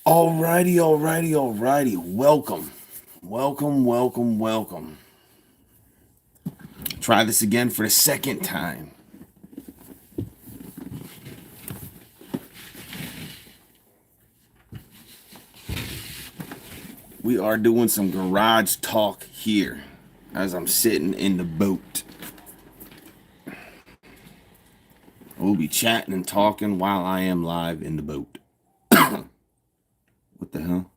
Alrighty. Welcome. Try this again for the second time. We are doing some garage talk here as I'm sitting in the boat. We'll be chatting and talking while I am live in the boat. What the hell?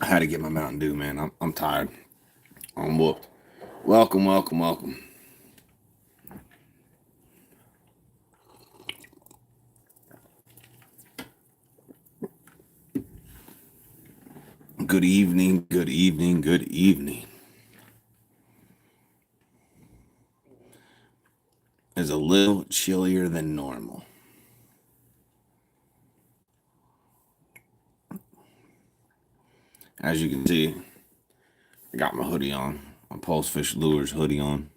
I had to get my Mountain Dew, man. I'm tired. I'm whooped. Welcome. Good evening. It's a little chillier than normal. As you can see, I got my hoodie on. My Pulse Fish Lures hoodie on.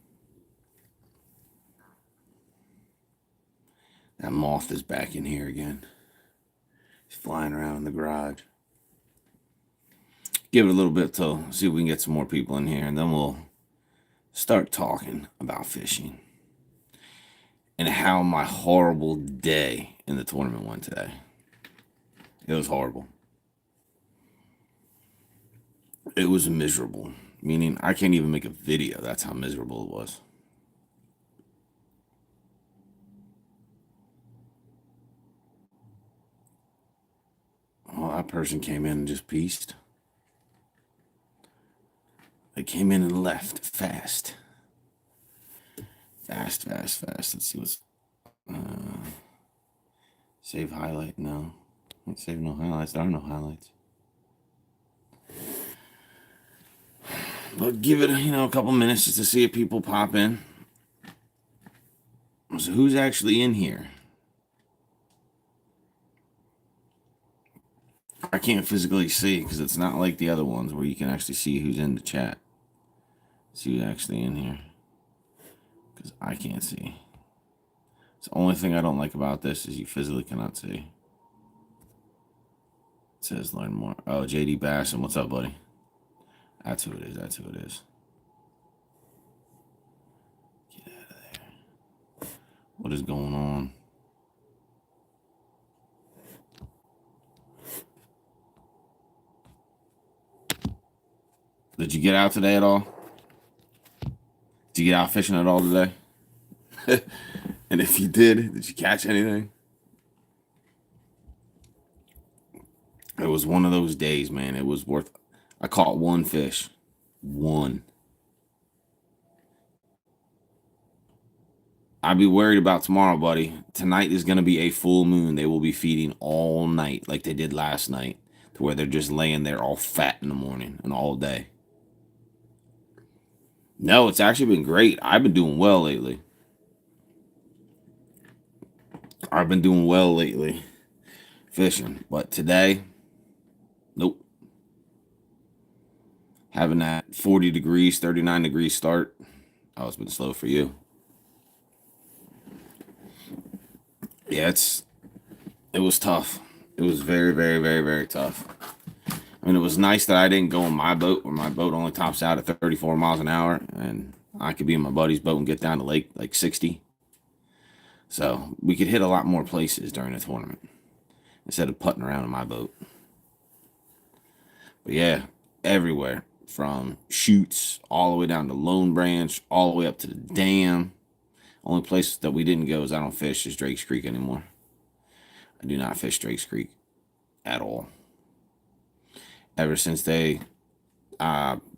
That moth is back in here again. He's flying around in the garage. Give it a little bit till see if we can get some more people in here, and then we'll start talking about fishing and how my horrible day in the tournament went today. It was horrible. It was miserable, meaning I can't even make a video. That's how miserable it was. Well, that person came in and just pieced. They came in and left fast. Fast. Let's see what's... save highlight? No. Can't save no highlights. There are no highlights. But give it, a couple minutes just to see if people pop in. So who's actually in here? I can't physically see because it's not like the other ones where you can actually see who's in the chat. See who's actually in here. Because I can't see. It's the only thing I don't like about this is you physically cannot see. It says learn more. Oh, JD Bassam. What's up, buddy? That's who it is. Get out of there. What is going on? Did you get out today at all? Did you get out fishing at all today? And if you did you catch anything? It was one of those days, man. It was worth... I caught one fish. One. I'd be worried about tomorrow, buddy. Tonight is going to be a full moon. They will be feeding all night like they did last night, to where they're just laying there all fat in the morning and all day. No, it's actually been great. I've been doing well lately. Fishing. But today, nope. Having that 40 degrees, 39 degrees start. Oh, it's been slow for you. Yeah, it was tough. It was very tough. I mean, it was nice that I didn't go in my boat, where my boat only tops out at 34 miles an hour, and I could be in my buddy's boat and get down to lake like 60. So we could hit a lot more places during the tournament instead of putting around in my boat. But yeah, everywhere, from chutes all the way down to Lone Branch, all the way up to the dam. Only place that we didn't go is I don't fish is Drake's Creek anymore. I do not fish Drake's Creek at all. Ever since they,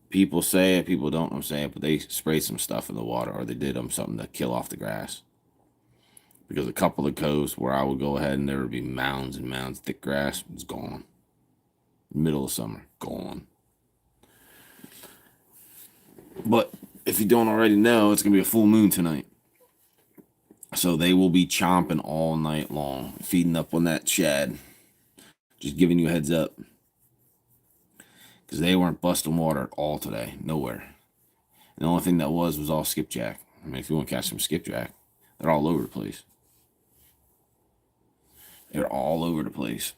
people say it, people don't say it, but they sprayed some stuff in the water, or they did something to kill off the grass. Because a couple of coves where I would go ahead and there would be mounds and mounds of thick grass, it's gone. Middle of summer, gone. But if you don't already know, it's going to be a full moon tonight. So they will be chomping all night long, feeding up on that shad. Just giving you a heads up. Because they weren't busting water at all today. Nowhere. And the only thing that was all skipjack. I mean, if you want to catch some skipjack, they're all over the place. They're all over the place.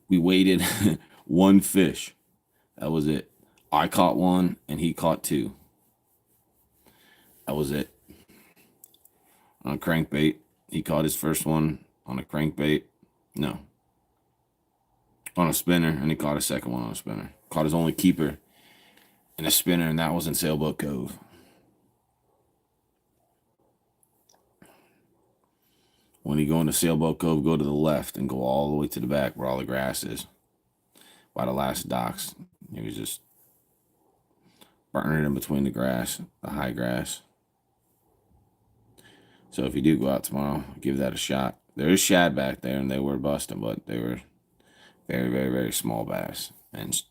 We waited one fish. That was it. I caught one and he caught two. That was it. On a crankbait. He caught his first one on a crankbait. No. On a spinner, and he caught a second one on a spinner. Caught his only keeper in a spinner, and that was in Sailboat Cove. When you go into Sailboat Cove, go to the left and go all the way to the back where all the grass is. By the last docks. He was just burning it in between the grass, the high grass. So if you do go out tomorrow, give that a shot. There is shad back there, and they were busting, but they were very, very, very small bass and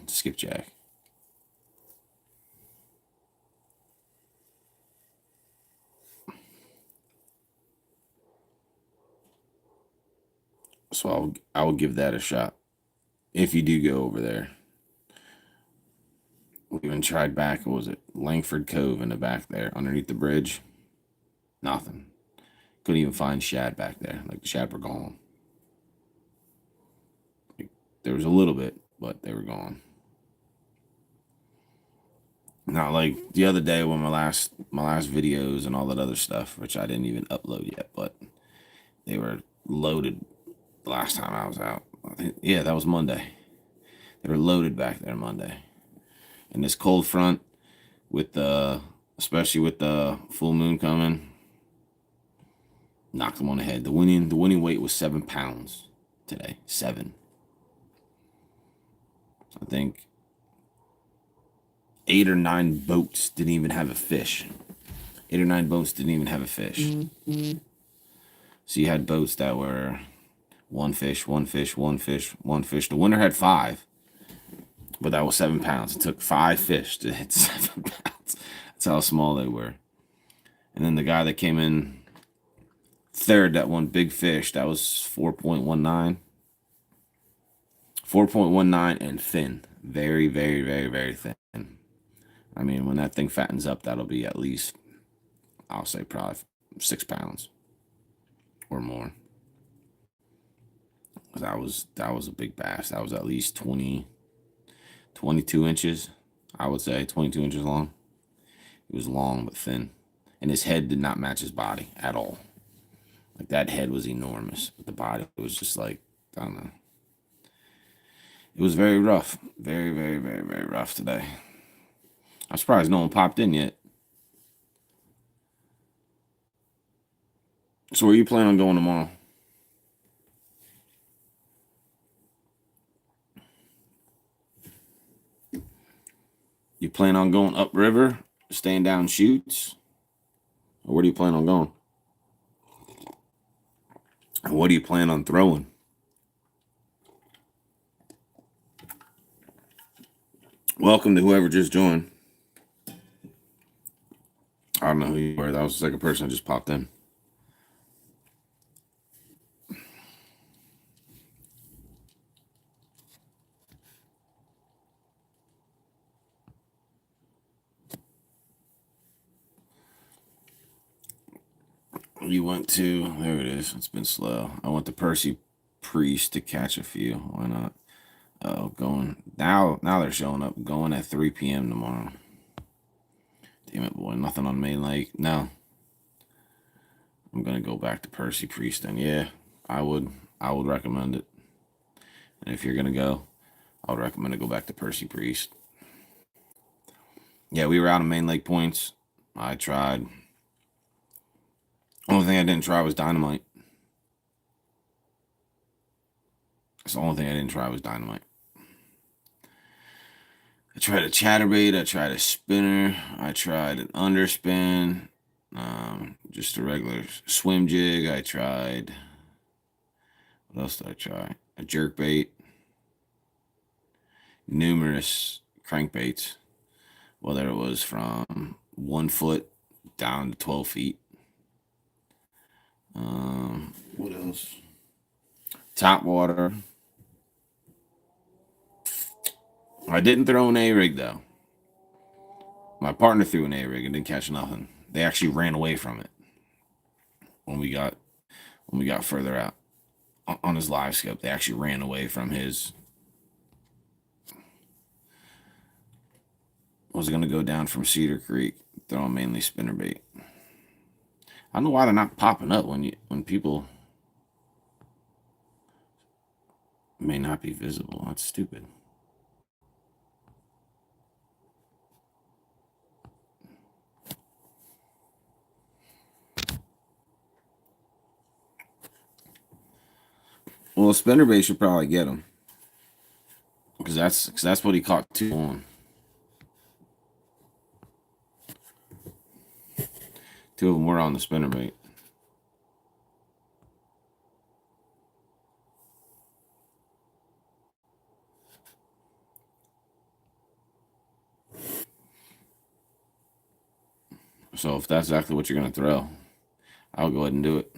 skipjack. So I will give that a shot if you do go over there. We even tried back. What was it? Langford Cove in the back there, underneath the bridge. Nothing. Couldn't even find shad back there. Like the shad were gone. There was a little bit, but they were gone. Not like the other day when my last videos and all that other stuff, which I didn't even upload yet, but they were loaded the last time I was out. I think, yeah, that was Monday. They were loaded back there Monday. And this cold front with the, especially with the full moon coming, knocked them on the head. The winning weight was 7 pounds today. 7. I think 8 or 9 boats didn't even have a fish. 8 or 9 boats didn't even have a fish. Mm-hmm. So you had boats that were one fish, one fish, one fish, one fish. The winner had 5, but that was 7 pounds. It took 5 fish to hit 7 pounds. That's how small they were. And then the guy that came in third, that one big fish, that was 4.19. 4.19 and thin. Very, very, very, very thin. I mean, when that thing fattens up, that'll be at least, I'll say probably 6 pounds or more. That was a big bass. That was at least 22 inches, I would say, 22 inches long. It was long but thin. And his head did not match his body at all. Like, that head was enormous, but the body was just like, I don't know. It was very rough. Very, very, very, very rough today. I'm surprised no one popped in yet. So where you plan on going tomorrow? You plan on going upriver, staying down chutes? Or where do you plan on going? And what do you plan on throwing? Welcome to whoever just joined. I don't know who you were. That was the second person that just popped in. You went to, there it is. It's been slow. I went to Percy Priest to catch a few. Why not? Oh, going now they're showing up. Going at 3 p.m. tomorrow. Damn it, boy. Nothing on Main Lake. No. I'm gonna go back to Percy Priest, and yeah, I would recommend it. And if you're gonna go, I would recommend to go back to Percy Priest. Yeah, we were out of Main Lake points. I tried. Only thing I didn't try was dynamite. That's the only thing I didn't try was dynamite. I tried a chatterbait. I tried a spinner. I tried an underspin. Just a regular swim jig. I tried. What else did I try? A jerkbait. Numerous crankbaits. Whether it was from 1 foot down to 12 feet. What else? Top water. I didn't throw an A-rig though. My partner threw an A-rig and didn't catch nothing. They actually ran away from it. when we got further out on his live scope. They actually ran away from his. Was going to go down from Cedar Creek, throwing mainly spinnerbait. I don't know why they're not popping up when people may not be visible. That's stupid. Well, a spinnerbait should probably get him because that's what he caught 2 on. 2 of them were on the spinnerbait. So if that's exactly what you're going to throw, I'll go ahead and do it.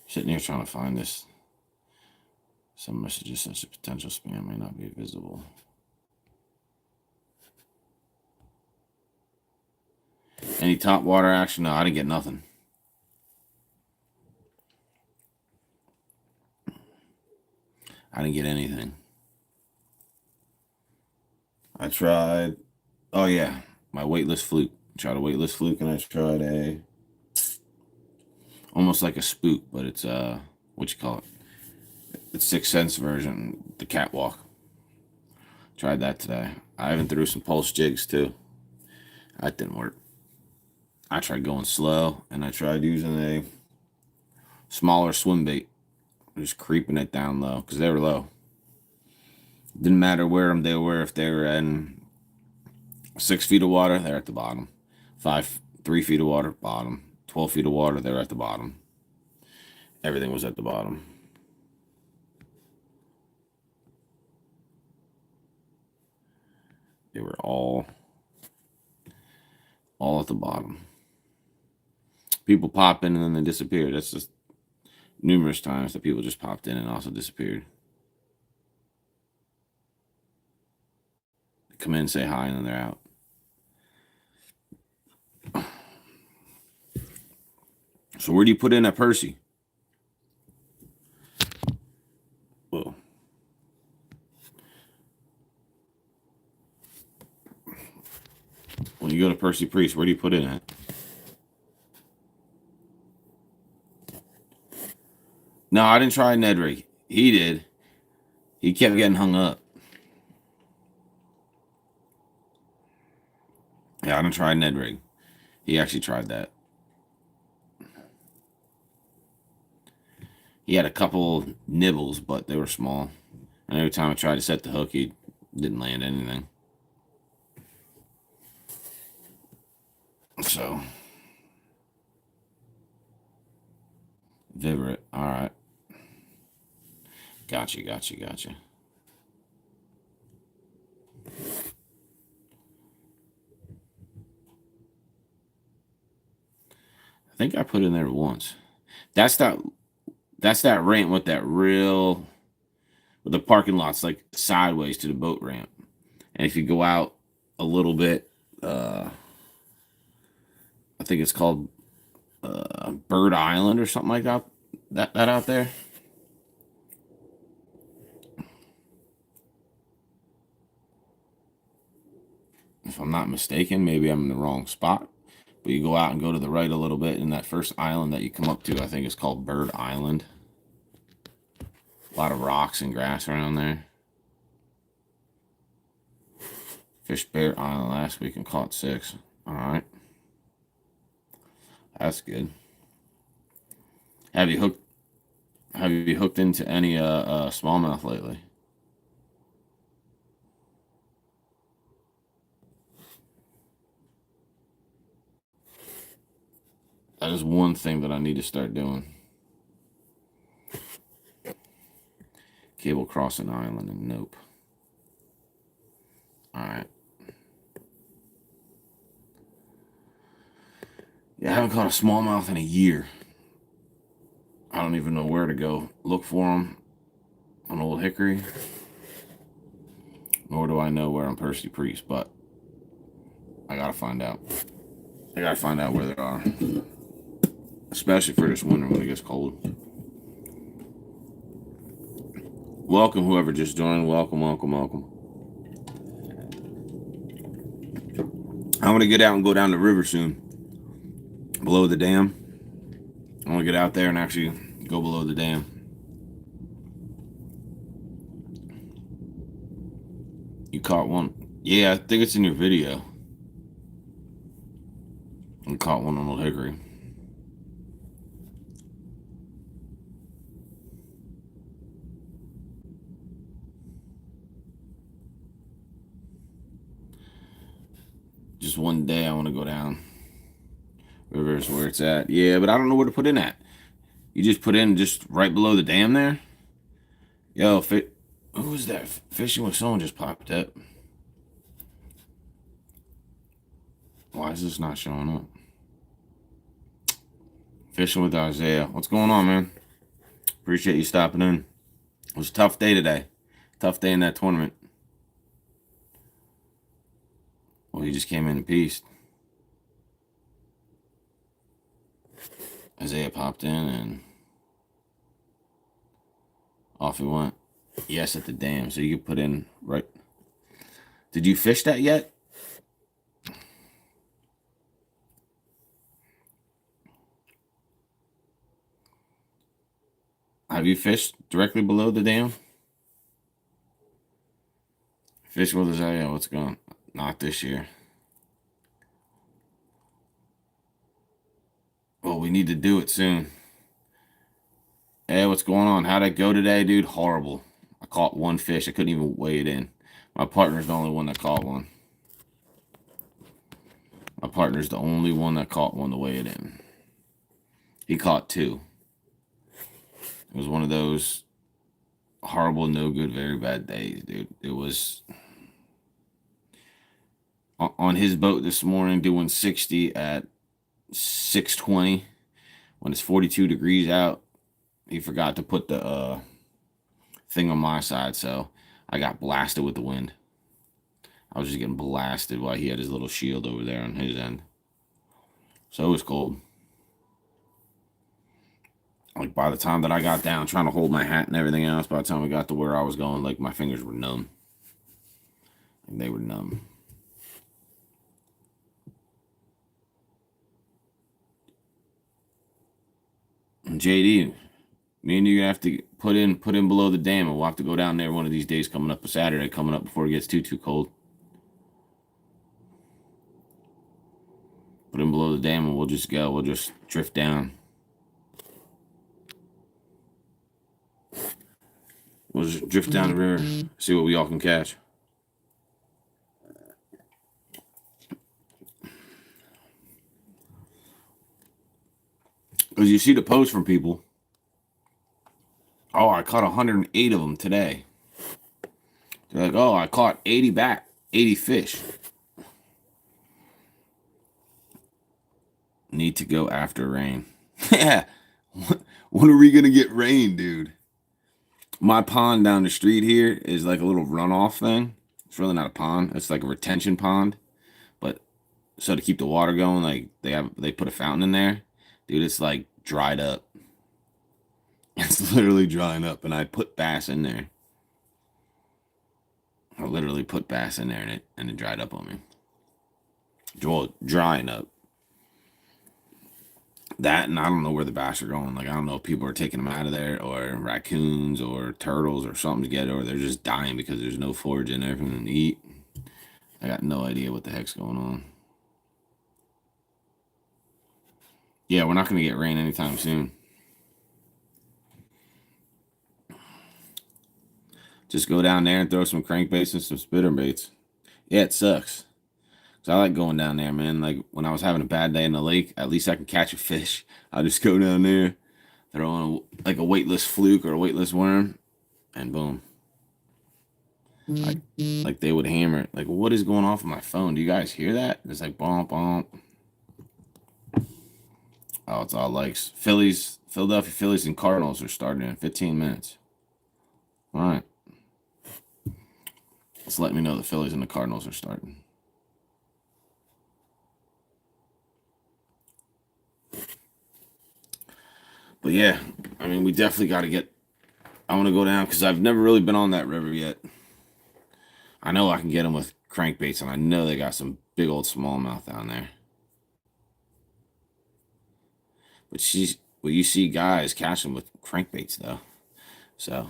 Sitting here trying to find this. Some messages such a potential spam may not be visible. Any top water action? No, I didn't get nothing. I didn't get anything. I tried. Oh yeah, my weightless fluke. Tried a weightless fluke, and I tried a almost like a spook, but it's what you call it? It's 6 cents version, the catwalk. Tried that today. I even threw some pulse jigs too. That didn't work. I tried going slow, and I tried using a smaller swim bait, just creeping it down low because they were low. Didn't matter where they were. If they were in 6 feet of water, they're at the bottom. 3 feet of water, bottom. 12 feet of water, they're at the bottom. Everything was at the bottom. They were all at the bottom. People pop in and then they disappear. That's just numerous times that people just popped in and also disappeared. They come in, say hi, and then they're out. So where do you put in at Percy? Whoa. When you go to Percy Priest, where do you put in at? No, I didn't try Nedry. He did. He kept getting hung up. Yeah, I didn't try Nedry. He actually tried that. He had a couple nibbles, but they were small. And every time I tried to set the hook, he didn't land anything. So, Viverite. All right. Gotcha. I think I put in there once. That's that ramp with the parking lot's like sideways to the boat ramp. And if you go out a little bit, I think it's called Bird Island or something like that. That out there. If I'm not mistaken, maybe I'm in the wrong spot. But you go out and go to the right a little bit, and that first island that you come up to, I think it's called Bird Island. A lot of rocks and grass around there. Fished Bear Island last week and caught 6. All right. That's good. Have you hooked into any smallmouth lately? That is one thing that I need to start doing. Cable Crossing Island and nope. All right. Yeah, I haven't caught a smallmouth in a year. I don't even know where to go look for them on Old Hickory. Nor do I know where on Percy Priest, but I gotta find out. I gotta find out where they are. especially for this winter when it gets cold. Welcome, whoever just joined. Welcome, welcome, welcome. I'm going to get out and go down the river soon. Below the dam. I want to get out there and actually go below the dam. You caught one? Yeah, I think it's in your video. I caught one on Old Hickory. Just one day I want to go down. River's where it's at. Yeah, but I don't know where to put in at. You just put in just right below the dam there? Yo, who was that? Fishing with someone just popped up. Why is this not showing up? Fishing with Isaiah. What's going on, man? Appreciate you stopping in. It was a tough day today. Tough day in that tournament. Well, he just came in peace. Isaiah popped in and off he went. Yes, at the dam. So you could put in right. Did you fish that yet? Have you fished directly below the dam? Fish with Isaiah. What's going on? Not this year. Well, we need to do it soon. Hey, what's going on? How'd it go today, dude? Horrible. I caught one fish. I couldn't even weigh it in. My partner's the only one that caught one. My partner's the only one that caught one to weigh it in. He caught two. It was one of those horrible, no good, very bad days, dude. It was on his boat this morning doing 60 at 6:20 when it's 42 degrees out. He forgot to put the thing on my side, so I got blasted with the wind. I was just getting blasted while he had his little shield over there on his end. So it was cold. Like by the time that I got down trying to hold my hat and everything else, by the time we got to where I was going, like my fingers were numb. Like they were numb. And JD, me and you have to put in below the dam, and we'll have to go down there one of these days coming up, a Saturday coming up before it gets too cold. Put in below the dam and we'll just go. We'll just drift down. We'll just drift down the river, see what we all can catch. Because you see the posts from people. Oh, I caught 108 of them today. They're like, oh, I caught 80 fish. Need to go after rain. Yeah. When are we going to get rain, dude? My pond down the street here is like a little runoff thing. It's really not a pond. It's like a retention pond. But so to keep the water going, like they put a fountain in there. Dude, it's like dried up. It's literally drying up, and I put bass in there. I literally put bass in there, and it dried up on me. Drying up. That, and I don't know where the bass are going. Like, I don't know if people are taking them out of there, or raccoons, or turtles, or something to get, or they're just dying because there's no forage in there for them to eat. I got no idea what the heck's going on. Yeah, we're not going to get rain anytime soon. Just go down there and throw some crankbaits and some spinnerbaits. Yeah, it sucks. So I like going down there, man. Like when I was having a bad day in the lake, at least I can catch a fish. I just go down there, throw on like a weightless fluke or a weightless worm, and boom. Like they would hammer it. Like, what is going off on my phone? Do you guys hear that? It's like bump, bump. Oh, it's all likes. Philadelphia Phillies and Cardinals are starting in 15 minutes. All right. Just let me know the Phillies and the Cardinals are starting. But yeah, I mean, we definitely got to get. I want to go down because I've never really been on that river yet. I know I can get them with crankbaits, and I know they got some big old smallmouth down there. But you see guys catch them with crankbaits though. So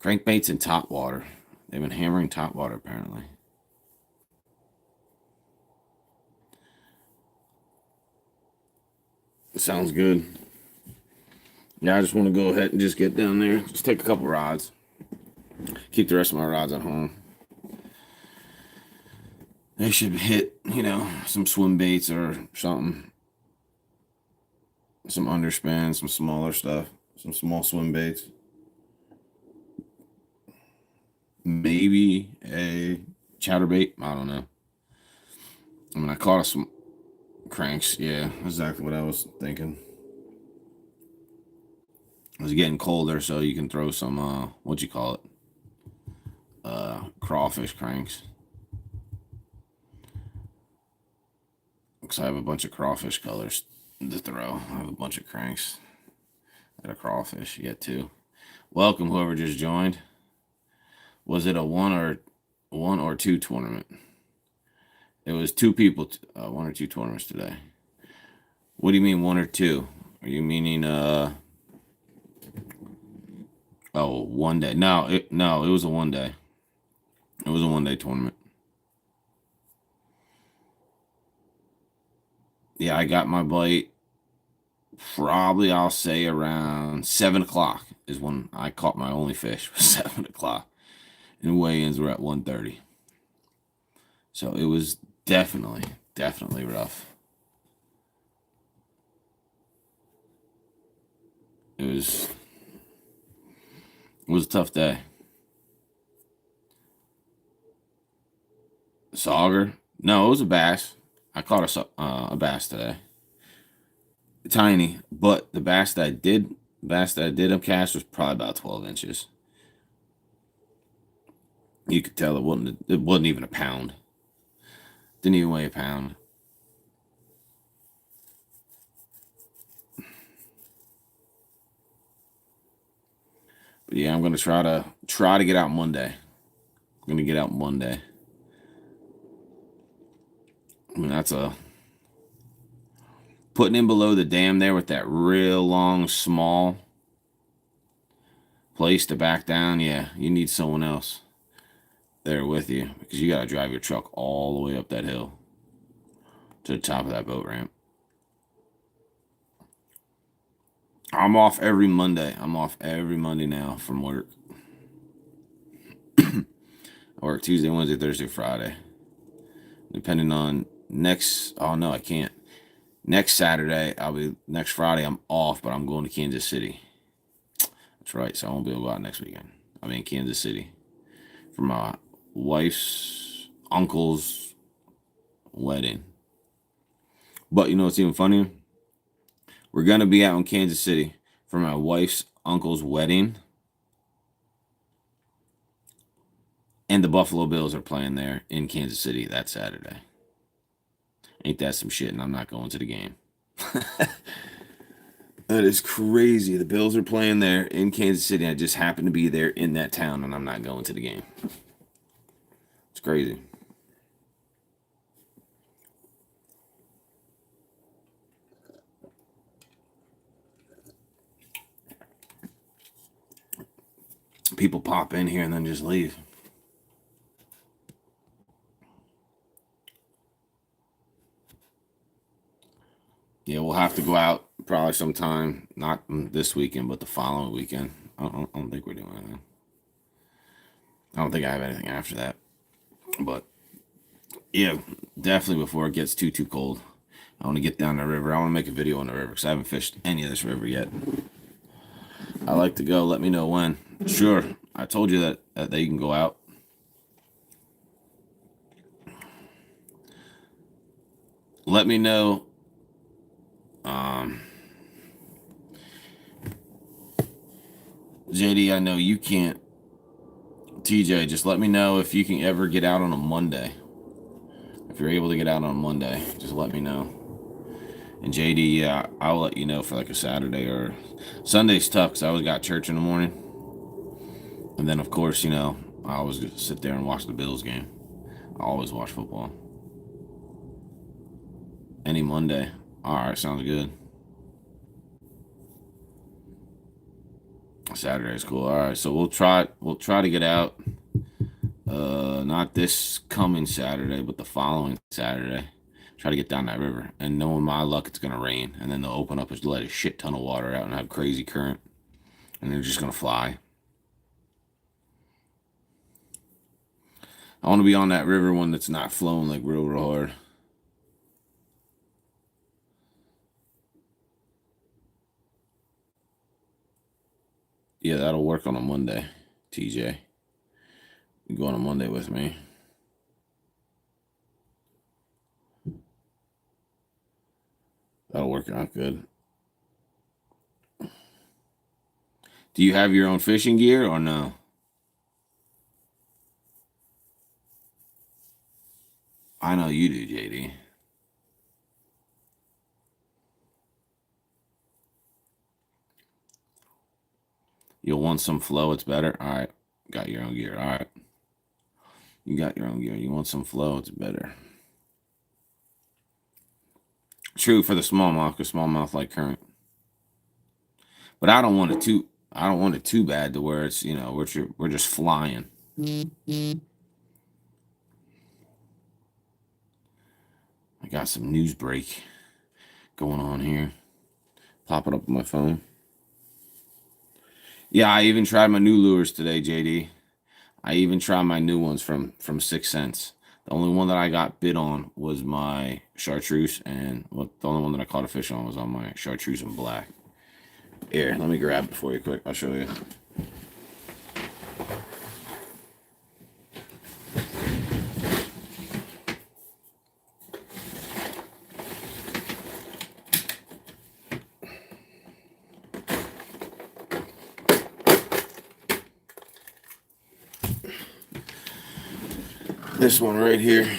crankbaits and top water. They've been hammering top water apparently. Sounds good. Yeah, I just want to go ahead and just get down there. Just take a couple rods. Keep the rest of my rods at home. They should hit, some swim baits or something. Some underspans, some smaller stuff. Some small swim baits. Maybe a chatterbait. I don't know. I mean, I caught some cranks. Yeah, exactly what I was thinking. It was getting colder, so you can throw some, what you call it? Crawfish cranks. Because I have a bunch of crawfish colors to throw. I have a bunch of cranks. Got a crawfish. You get two. Welcome, whoever just joined. Was it a one or two tournament? It was two people, one or two tournaments today. What do you mean one or two? Are you meaning one day? No, it was a 1 day. It was a 1 day tournament. Yeah, I got my bite. Probably I'll say around 7 o'clock is when I caught my only fish. 7 o'clock, and weigh-ins were at 1:30. So it was definitely rough. It was a tough day. Sauger? No, it was a bass. I caught a bass today. Tiny, but the bass that I did cast was probably about 12 inches. You could tell it wasn't even a pound. Didn't even weigh a pound. But yeah, I'm gonna try to get out Monday. I'm gonna get out Monday. I mean, that's putting in below the dam there with that real long, small place to back down. Yeah, you need someone else there with you because you got to drive your truck all the way up that hill to the top of that boat ramp. I'm off every Monday. I'm off every Monday now from work. I work Tuesday, Wednesday, Thursday, Friday. Depending on oh no, I can't. Next Friday I'm off, but I'm going to Kansas City. That's right, so I won't be able to go out next weekend. I'll be in Kansas City for my wife's uncle's wedding. But you know what's even funnier? We're going to be out in Kansas City for my wife's uncle's wedding. And the Buffalo Bills are playing there in Kansas City that Saturday. Ain't that some shit? And I'm not going to the game. That is crazy. The Bills are playing there in Kansas City. I just happen to be there in that town, and I'm not going to the game. It's crazy. People pop in here and then just leave. Yeah, we'll have to go out probably sometime, not this weekend, but the following weekend. I don't think we're doing anything. I don't think I have anything after that. But yeah, definitely before it gets too cold. I want to get down the river. I want to make a video on the river because I haven't fished any of this river yet. I like to go. Let me know when. Sure. I told you that they can go out. Let me know. JD, I know you can't. TJ, just let me know if you can ever get out on a Monday. If you're able to get out on a Monday, just let me know. And JD, yeah, I'll let you know for like a Saturday or Sunday's tough because I always got church in the morning. And then, of course, you know, I always sit there and watch the Bills game. I always watch football. Any Monday. All right, sounds good. Saturday's cool. All right, so we'll try to get out. Not this coming Saturday, but the following Saturday. Try to get down that river. And knowing my luck, it's gonna rain, and then they'll open up and let a shit ton of water out and have crazy current, and they're just gonna fly. I want to be on that river one that's not flowing like real hard. Yeah, that'll work on a Monday, TJ. You go on a Monday with me. That'll work out good. Do you have your own fishing gear or no? I know you do, JD. You'll want some flow, it's better. All right. Got your own gear. All right. You got your own gear. You want some flow, it's better. True for the smallmouth, because smallmouth like current. But I don't want it too bad to where it's, you know, we're just flying. I got some news break going on here. Pop it up on my phone. Yeah, I even tried my new lures today, JD. I even tried my new ones from 6 Cents. The only one that I got bit on was my chartreuse, and the only one that I caught a fish on was on my chartreuse and black. Here, let me grab it for you quick. I'll show you. This one right here.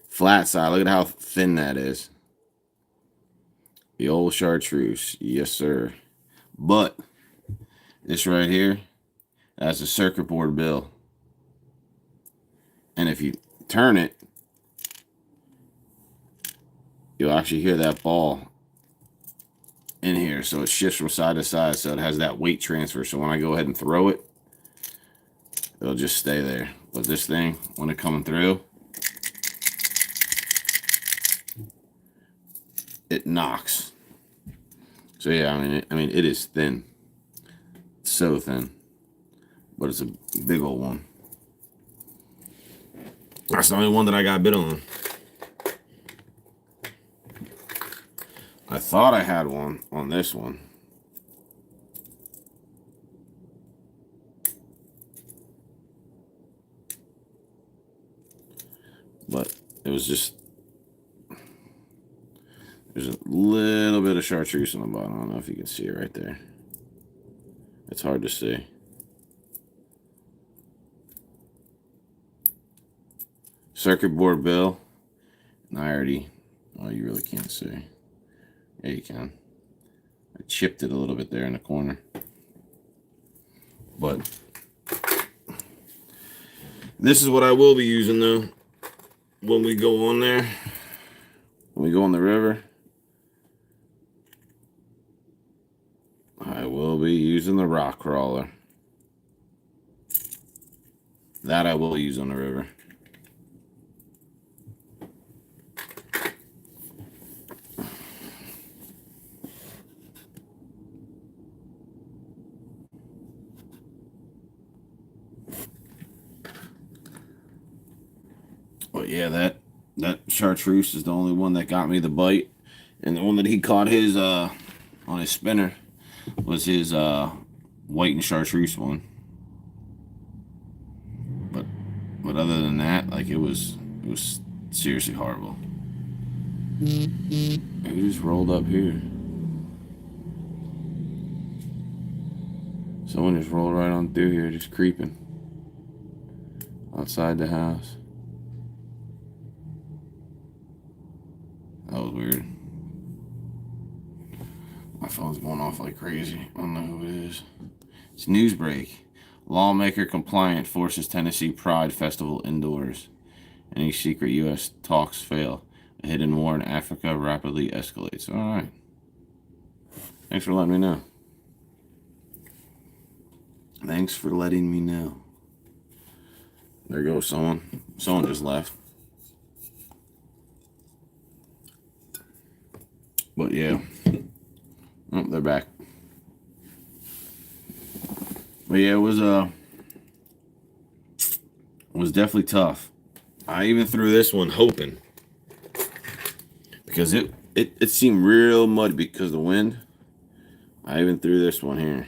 Flat side. Look at how thin that is. The old chartreuse. Yes, sir. But this right here, that's a circuit board bill. And if you turn it, you'll actually hear that ball in here. So it shifts from side to side. So it has that weight transfer. So when I go ahead and throw it, it'll just stay there. But this thing, when it's coming through, it knocks. So yeah, I mean, it is thin. It's so thin. But it's a big old one. That's the only one that I got bit on. I thought I had one on this one. But it was just, there's a little bit of chartreuse on the bottom. I don't know if you can see it right there. It's hard to see. Circuit board bill. And I already, oh, you really can't see. Yeah, you can. I chipped it a little bit there in the corner. But this is what I will be using though when we go on there. When we go on the river, I will be using the rock crawler. That I will use on the river. But yeah, that chartreuse is the only one that got me the bite. And the one that he caught his on his spinner was his white and chartreuse one. But other than that, like it was seriously horrible. He just rolled up here. Someone just rolled right on through here, just creeping outside the house. was weird. My phone's going off like crazy. I don't know who it is. It's Newsbreak. Lawmaker compliant forces Tennessee Pride Festival indoors. Any secret U.S. talks fail. A hidden war in Africa rapidly escalates. All right. Thanks for letting me know. Thanks for letting me know. There goes someone. Someone just left. But yeah. Oh, they're back. But yeah, it was definitely tough. I even threw this one hoping, because it seemed real muddy because of the wind. I even threw this one here.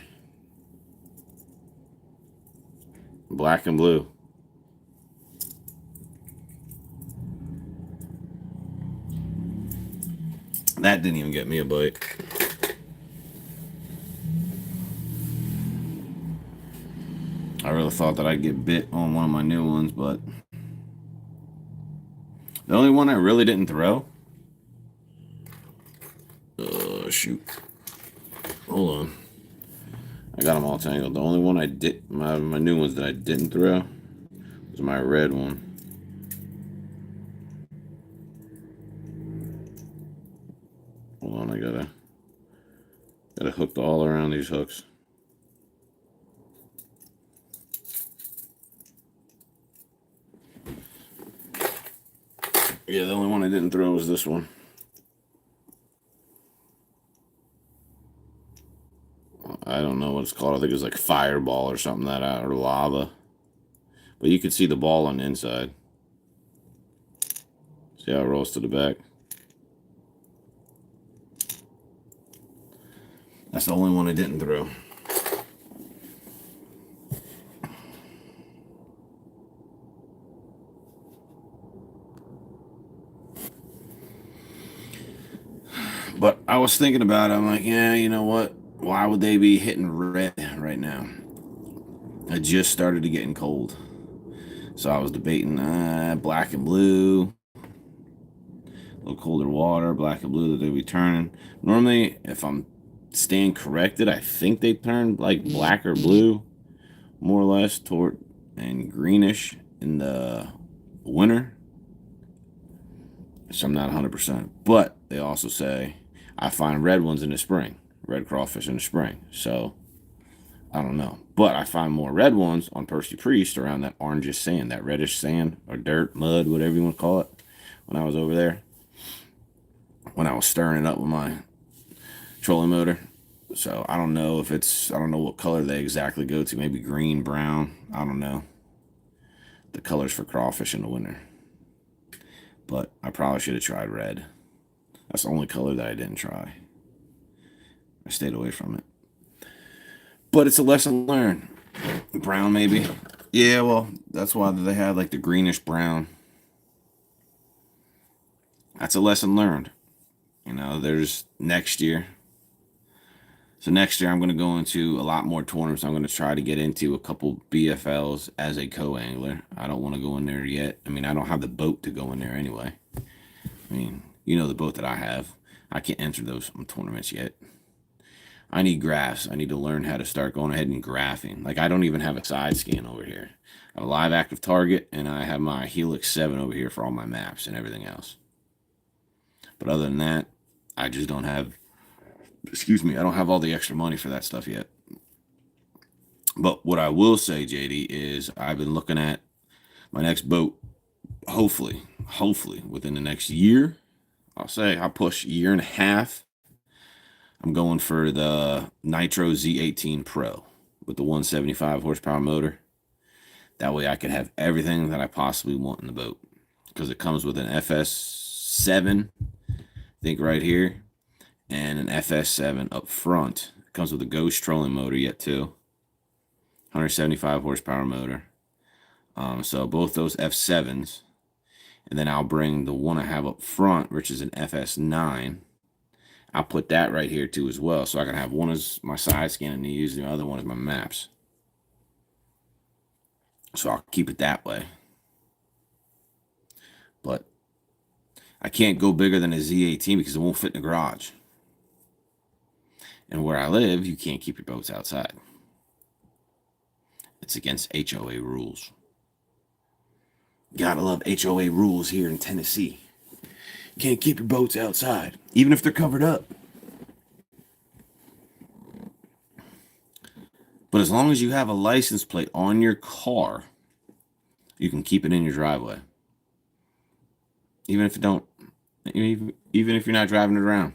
Black and blue. That didn't even get me a bite. I really thought that I'd get bit on one of my new ones, but the only one I really didn't throw. Shoot. Hold on. I got them all tangled. The only one I did, my new ones that I didn't throw was my red one. Hold on, I gotta hook all around these hooks. Yeah, the only one I didn't throw was this one. I don't know what it's called. I think it was like fireball or something or lava. But you could see the ball on the inside. See how it rolls to the back? That's the only one I didn't throw. But I was thinking about it. I'm like, yeah, you know what? Why would they be hitting red right now? I just started to getting cold. So I was debating black and blue. A little colder water, black and blue that they'd be turning. Normally, if I'm staying corrected, I think they turn like black or blue, more or less, toward and greenish in the winter. So I'm not 100%. But they also say I find red ones in the spring, red crawfish in the spring. So I don't know. But I find more red ones on Percy Priest around that orangish sand, that reddish sand or dirt, mud, whatever you want to call it, when I was over there. When I was stirring it up with my trolling motor. So I don't know I don't know what color they exactly go to. Maybe green, brown. I don't know. The colors for crawfish in the winter. But I probably should have tried red. That's the only color that I didn't try. I stayed away from it. But it's a lesson learned. Brown, maybe. Yeah, well, that's why they had like the greenish brown. That's a lesson learned. You know, there's next year. So next year I'm going to go into a lot more tournaments. I'm going to try to get into a couple BFLs as a co-angler. I don't want to go in there yet. I mean, I don't have the boat to go in there anyway. I mean, you know the boat that I have. I can't enter those tournaments yet. I need graphs. I need to learn how to start going ahead and graphing. Like, I don't even have a side scan over here. I have a live active target, and I have my Helix 7 over here for all my maps and everything else. But other than that, I just don't have, I don't have all the extra money for that stuff yet. But what I will say, JD, is I've been looking at my next boat, hopefully within the next year. I'll push year and a half. I'm going for the Nitro Z18 Pro with the 175 horsepower motor. That way I can have everything that I possibly want in the boat. Because it comes with an FS7, I think right here, and an FS7 up front. It comes with a Ghost trolling motor yet too. 175 horsepower motor. So both those F7s. And then I'll bring the one I have up front, which is an FS9. I'll put that right here too as well. So I can have one as my side scan and use the other one as my maps. So I'll keep it that way. But I can't go bigger than a Z18 because it won't fit in the garage. And where I live, you can't keep your boats outside. It's against HOA rules. Gotta love HOA rules here in Tennessee. Can't keep your boats outside, even if they're covered up. But as long as you have a license plate on your car, you can keep it in your driveway. Even if you don't, even if you're not driving it around.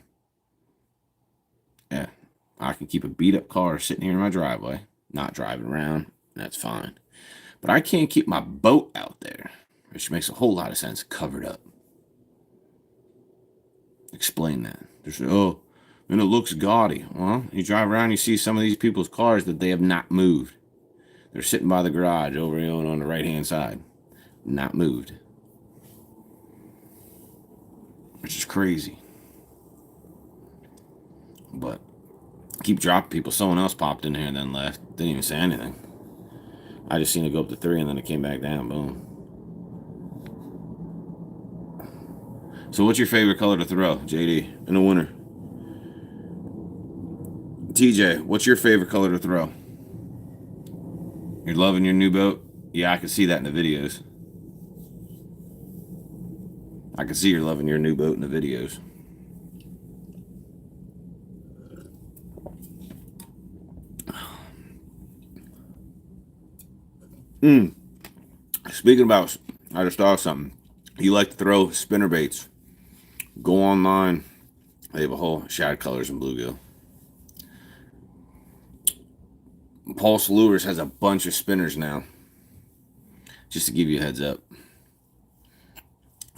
Yeah, I can keep a beat up car sitting here in my driveway, not driving around. That's fine. But I can't keep my boat out there, which makes a whole lot of sense, covered up. Explain that. There's, oh, and it looks gaudy. Well, you drive around, you see some of these people's cars that they have not moved. They're sitting by the garage over on the right-hand side. Not moved. Which is crazy. But keep dropping people. Someone else popped in here and then left. Didn't even say anything. I just seen it go up to 3 and then it came back down. Boom. So what's your favorite color to throw, JD, in the winter? TJ, what's your favorite color to throw? You're loving your new boat? Yeah, I can see that in the videos. I can see you're loving your new boat in the videos. Speaking about, I just thought of something. You like to throw spinnerbaits. Go online. They have a whole shad colors and bluegill. Pulse Lures has a bunch of spinners now. Just to give you a heads up.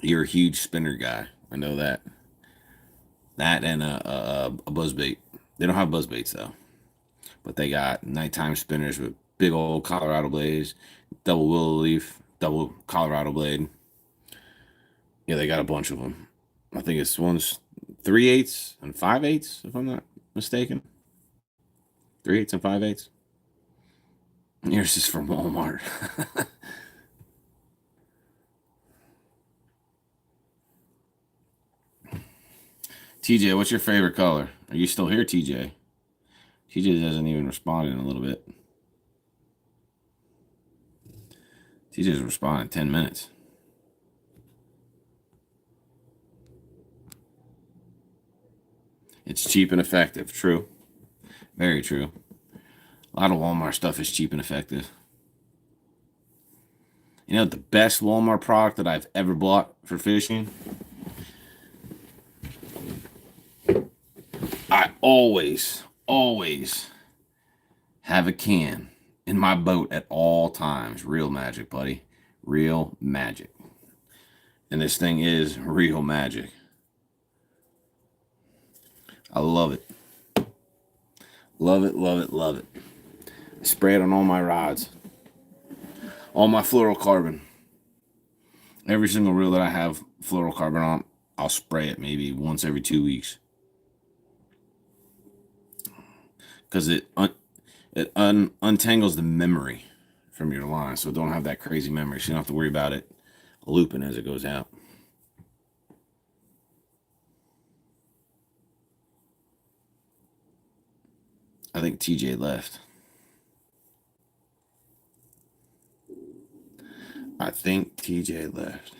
You're a huge spinner guy. I know that. That and a buzzbait. They don't have buzzbaits though. But they got nighttime spinners with big old Colorado blades, double willow leaf, double Colorado blade. Yeah, they got a bunch of them. I think it's one's 3/8 and 5/8, if I'm not mistaken. 3/8 and 5/8. Yours is from Walmart. TJ, what's your favorite color? Are you still here, TJ? TJ doesn't even respond in a little bit. TJ's responding in 10 minutes. It's cheap and effective. True. Very true. A lot of Walmart stuff is cheap and effective. You know, the best Walmart product that I've ever bought for fishing? I always have a can in my boat at all times. Real magic, buddy. Real magic. And this thing is real magic. I love it. Love it, love it, love it. I spray it on all my rods. All my fluorocarbon. Every single reel that I have fluorocarbon on, I'll spray it maybe once every 2 weeks. Because it untangles the memory from your line. So don't have that crazy memory. So you don't have to worry about it looping as it goes out. I think TJ left. I think TJ left.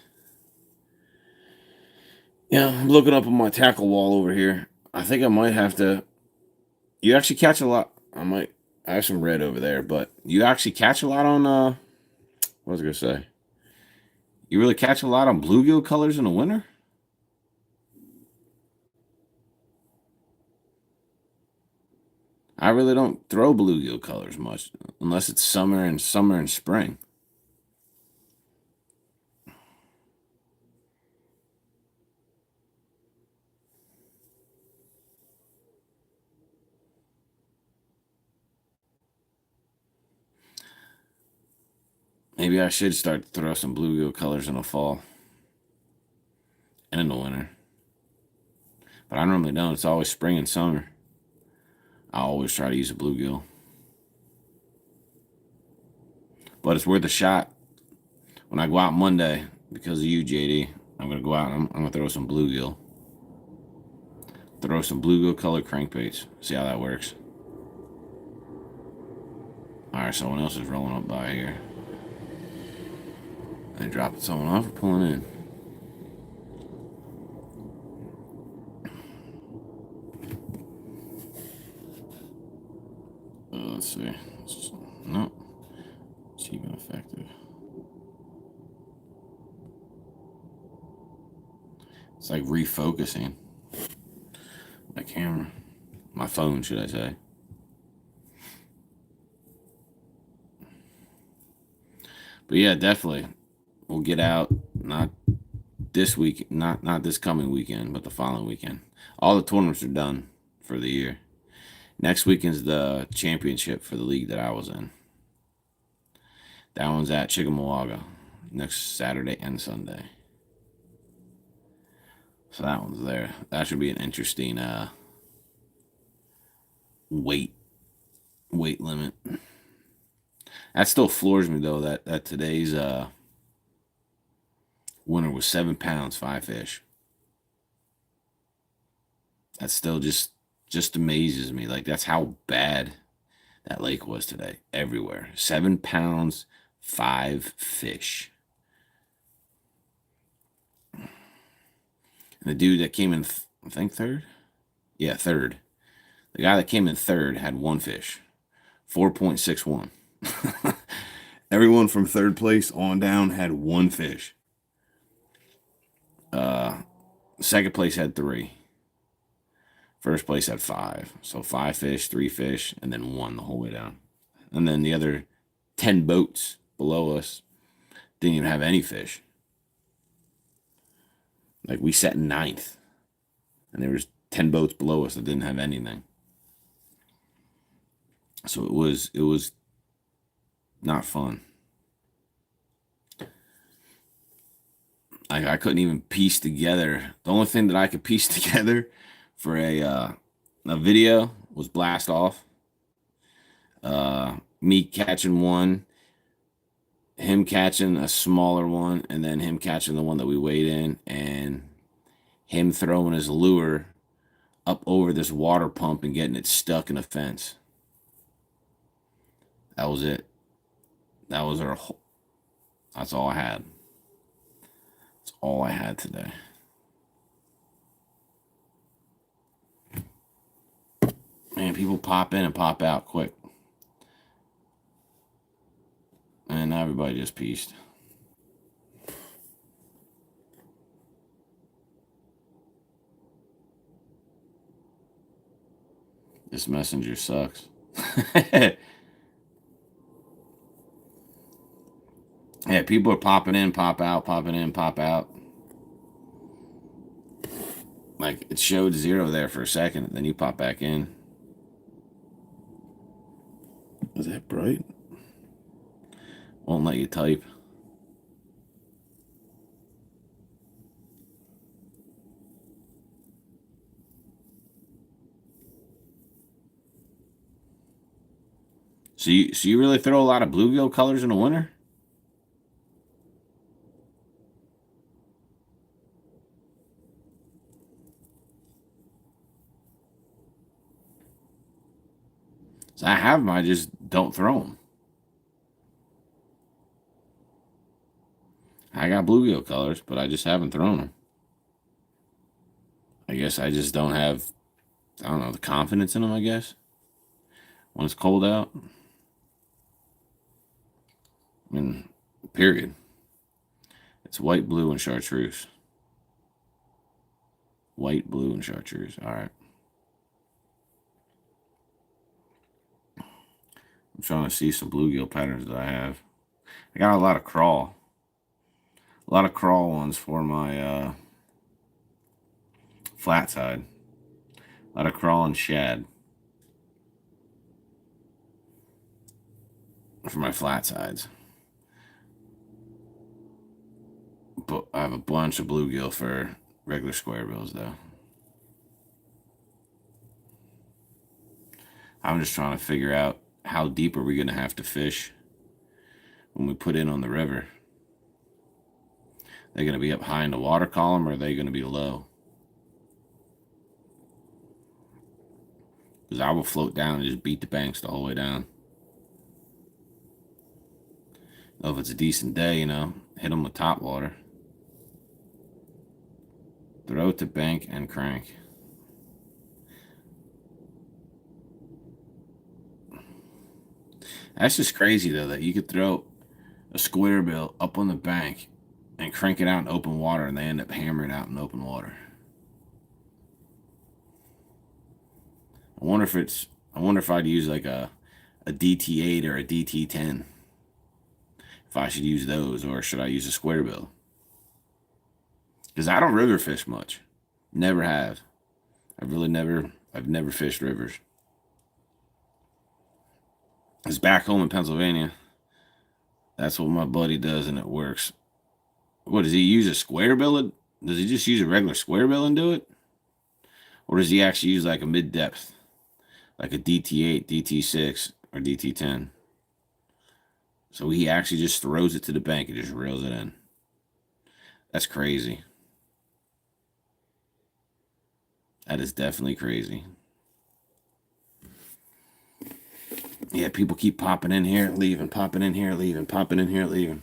Yeah, I'm looking up on my tackle wall over here. I think I might have to. You actually catch a lot. I have some red over there, but you actually catch a lot on, what was I going to say? You really catch a lot on bluegill colors in the winter? I really don't throw bluegill colors much, unless it's summer and spring. Maybe I should start to throw some bluegill colors in the fall and in the winter. But I normally don't. It's always spring and summer. I always try to use a bluegill. But it's worth a shot. When I go out Monday, because of you, JD, I'm gonna go out and I'm gonna throw some bluegill. Throw some bluegill colored crankbaits. See how that works. Alright, someone else is rolling up by here. They dropping someone off or pulling in? Let's see. No. It's even effective. It's like refocusing my camera. My phone, should I say. But yeah, definitely. We'll get out, not this week, not this coming weekend, but the following weekend. All the tournaments are done for the year. Next weekend's the championship for the league that I was in. That one's at Chickamauga next Saturday and Sunday. So that one's there. That should be an interesting weight limit. That still floors me though, that today's winner was 7 pounds, 5 fish. That still just amazes me. Like, that's how bad that lake was today. Everywhere. 7 pounds, 5 fish. And the dude that came in, I think third? Yeah, third. The guy that came in third had 1 fish. 4.61. Everyone from third place on down had 1 fish. Second place had 3. First place had 5. So 5 fish, 3 fish, and then 1 the whole way down. And then the other 10 boats below us didn't even have any fish. Like, we sat in 9th. And there was 10 boats below us that didn't have anything. So it was not fun. I couldn't even piece together. The only thing that I could piece together for a video was blast off. Me catching one, him catching a smaller one, and then him catching the one that we weighed in, and him throwing his lure up over this water pump and getting it stuck in a fence. That was it. That was our whole. That's all I had. That's all I had today. Man, people pop in and pop out quick. And now everybody just pieced. This messenger sucks. Yeah, people are popping in, pop out, popping in, pop out. Like, it showed 0 there for a second, then you pop back in. Is that bright? Won't let you type. So you really throw a lot of bluegill colors in the winter? So I have them, I just don't throw them. I got bluegill colors, but I just haven't thrown them. I guess I just don't have, I don't know, the confidence in them, I guess. When it's cold out. I mean, period. It's white, blue, and chartreuse. White, blue, and chartreuse. All right. I'm trying to see some bluegill patterns that I have. I got a lot of crawl. A lot of crawl ones for my flat side. A lot of crawl and shad for my flat sides. But I have a bunch of bluegill for regular square bills, though. I'm just trying to figure out how deep are we going to have to fish when we put in on the river. They're going to be up high in the water column, or are they going to be low? Because I will float down and just beat the banks the whole way down. Oh, if it's a decent day, hit them with top water. Throw it to bank and crank. That's just crazy, though, that you could throw a square bill up on the bank and crank it out in open water, and they end up hammering out in open water. I wonder if I'd use like a DT8 or a DT10. If I should use those, or should I use a square bill? Because I don't river fish much. Never have. I've never fished rivers. It's back home in Pennsylvania. That's what my buddy does, and it works. What, does he use a square bill? Does he just use a regular square bill and do it? Or does he actually use like a mid-depth? Like a DT8, DT6, or DT10? So he actually just throws it to the bank and just reels it in. That's crazy. That is definitely crazy. Yeah, people keep popping in here, leaving, popping in here, leaving, popping in here, leaving.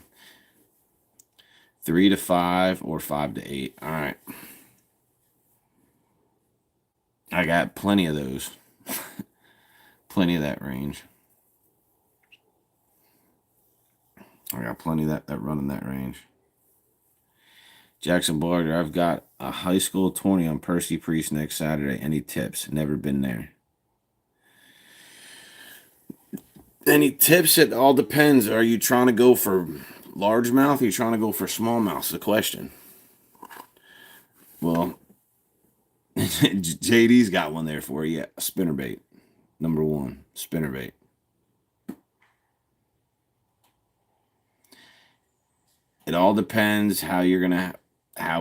3 to 5 or 5 to 8. All right. I got plenty of those. Plenty of that range. I got plenty of that run in that range. Jackson Barger, I've got a high school 20 on Percy Priest next Saturday. Any tips? Never been there. Any tips? It all depends. Are you trying to go for largemouth? Or are you trying to go for smallmouth? The question. Well, JD's got one there for you. Yeah, spinnerbait. Number 1, spinnerbait. It all depends how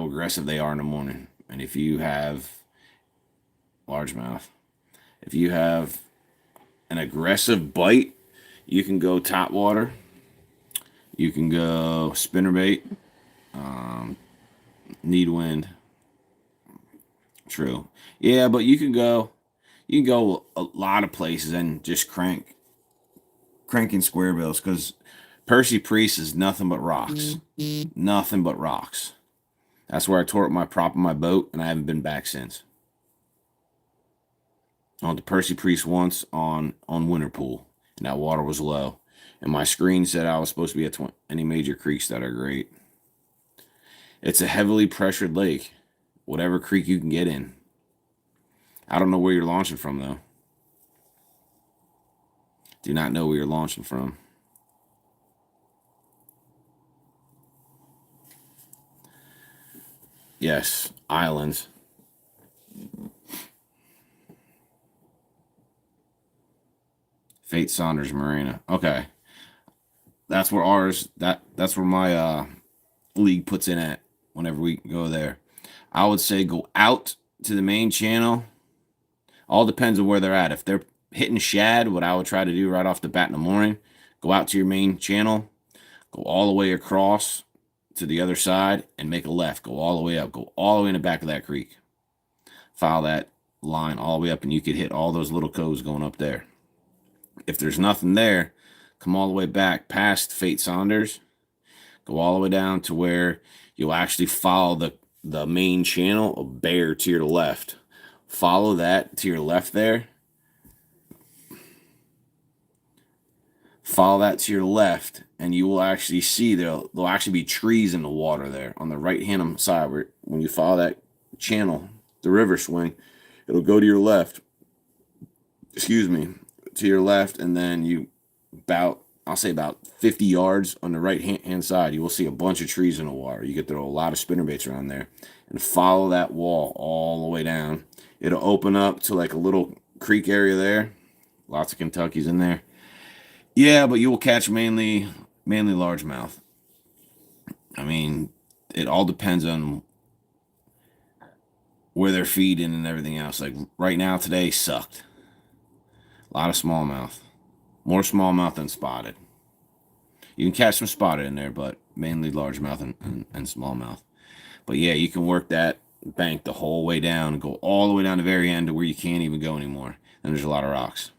aggressive they are in the morning. And if you have largemouth, if you have an aggressive bite, you can go top water. You can go spinnerbait. Need wind. True. Yeah, but you can go a lot of places and just cranking square bills, because Percy Priest is nothing but rocks. Nothing but rocks. That's where I tore up my prop on my boat, and I haven't been back since. I went to Percy Priest once on Winterpool, and that water was low. And my screen said I was supposed to be at any major creeks that are great. It's a heavily pressured lake. Whatever creek you can get in. I don't know where you're launching from, though. Do not know where you're launching from. Yes, islands. Fate Saunders Marina. Okay. That's where that's where my league puts in at whenever we go there. I would say go out to the main channel. All depends on where they're at. If they're hitting shad, what I would try to do right off the bat in the morning, go out to your main channel, go all the way across to the other side and make a left. Go all the way up. Go all the way in the back of that creek. Follow that line all the way up, and you could hit all those little coves going up there. If there's nothing there, come all the way back past Fate Saunders. Go all the way down to where you'll actually follow the main channel of Bear to your left. Follow that to your left there. Follow that to your left, and you will actually see there'll actually be trees in the water there on the right-hand side. Where when you follow that channel, the river swing, it'll go to your left. Excuse me, to your left, and then I'll say about 50 yards on the right-hand side, you will see a bunch of trees in the water. You could throw a lot of spinnerbaits around there and follow that wall all the way down. It'll open up to like a little creek area there. Lots of Kentuckys in there. Yeah, but you will catch mainly largemouth. I mean, it all depends on where they're feeding and everything else. Like right now, today sucked. A lot of smallmouth. More smallmouth than spotted. You can catch some spotted in there, but mainly largemouth and smallmouth. But yeah, you can work that bank the whole way down, go all the way down to the very end to where you can't even go anymore. And there's a lot of rocks.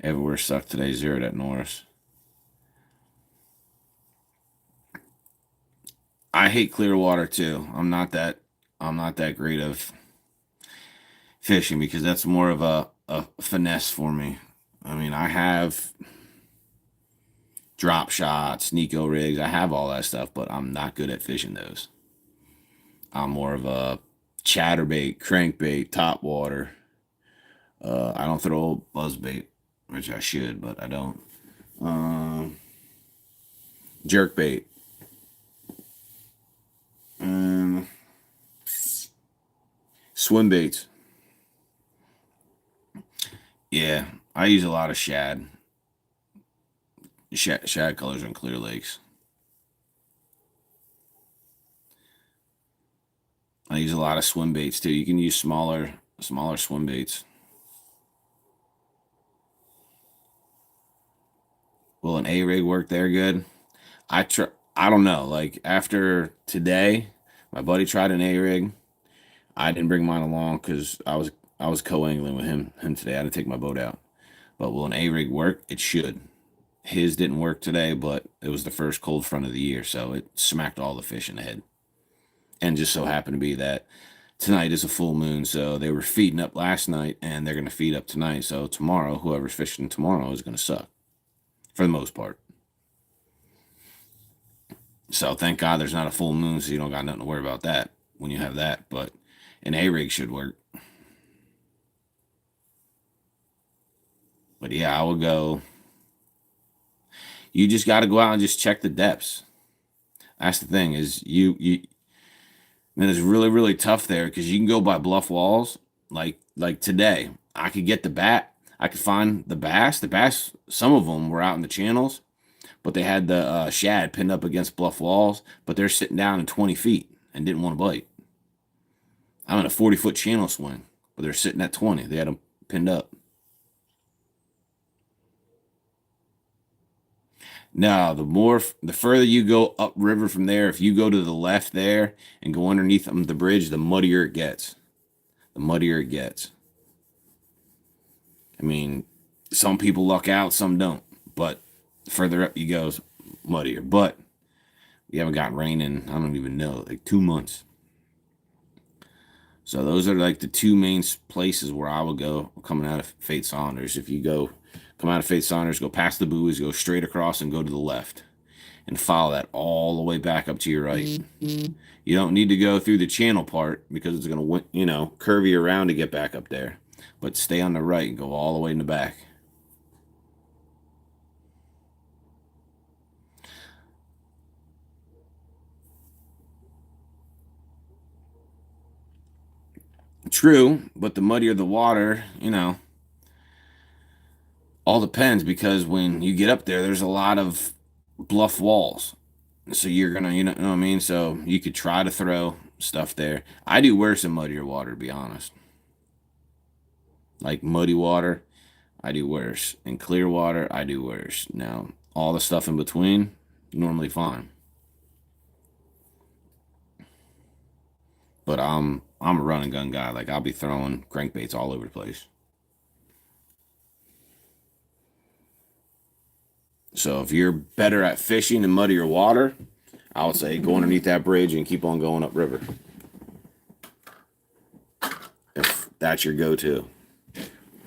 Everywhere sucked today, zeroed at Norris. I hate clear water too. I'm not that great of fishing because that's more of a finesse for me. I mean, I have drop shots, Nico rigs, I have all that stuff, but I'm not good at fishing those. I'm more of a chatterbait, crankbait, top water. I don't throw buzzbait, which I should, but I don't. Jerkbait. Um, swim baits. Yeah, I use a lot of shad colors on clear lakes. I use a lot of swim baits too. You can use smaller swim baits. Will an A rig work there good? I don't know. Like after today, my buddy tried an A rig. I didn't bring mine along because I was co-angling with him today. I had to take my boat out. But will an A rig work? It should. His didn't work today, but it was the first cold front of the year, so it smacked all the fish in the head. And just so happened to be that tonight is a full moon, so they were feeding up last night, and they're going to feed up tonight. So tomorrow, whoever's fishing tomorrow is going to suck for the most part. So thank God there's not a full moon, so you don't got nothing to worry about that when you have that. But an A rig should work. But yeah, I would go. You just got to go out and just check the depths. That's the thing is and it's really tough there because you can go by bluff walls. Like today, I could get the bat. I could find the bass. The bass, some of them were out in the channels, but they had the shad pinned up against bluff walls. But they're sitting down in 20 feet and didn't want to bite. I'm in a 40-foot channel swing, but they're sitting at 20. They had them pinned up. Now, the further you go upriver from there, if you go to the left there and go underneath the bridge, the muddier it gets. The muddier it gets. I mean, some people luck out, some don't. But further up you go, muddier. But we haven't gotten rain in, I don't even know, like 2 months. So those are like the two main places where I would go coming out of Fate Saunders. If you come out of Fate Saunders, go past the buoys, go straight across and go to the left. And follow that all the way back up to your right. You don't need to go through the channel part because it's going to, curve you around to get back up there. But stay on the right and go all the way in the back. True, but the muddier the water, all depends because when you get up there, there's a lot of bluff walls. So you're gonna, know what I mean? So you could try to throw stuff there. I do worse in muddier water, to be honest. Like muddy water, I do worse. In clear water, I do worse. Now, all the stuff in between, normally fine. But I'm a run and gun guy. Like I'll be throwing crankbaits all over the place. So if you're better at fishing in muddier water, I would say go underneath that bridge and keep on going upriver. If that's your go-to.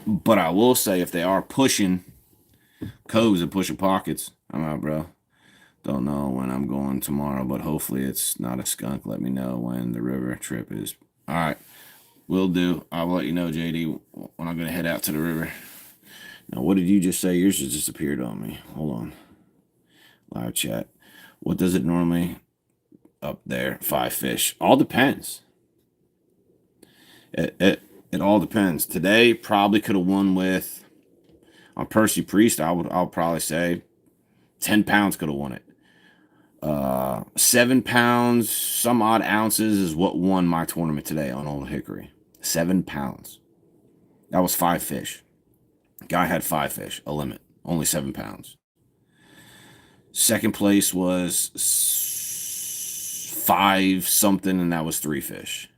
But I will say if they are pushing coves and pushing pockets, I'm out, bro. Don't know when I'm going tomorrow, but hopefully it's not a skunk. Let me know when the river trip is. All right, will do. I will let you know, JD, when I'm going to head out to the river. Now, what did you just say? Yours just disappeared on me. Hold on. Live chat. What does it normally up there? 5 fish. All depends. It all depends. Today probably could have won with on Percy Priest. I'll probably say 10 pounds could have won it. 7 pounds, some odd ounces is what won my tournament today on Old Hickory. 7 pounds. That was 5 fish. Guy had 5 fish, a limit, only 7 pounds. Second place was 5 something, and that was 3 fish.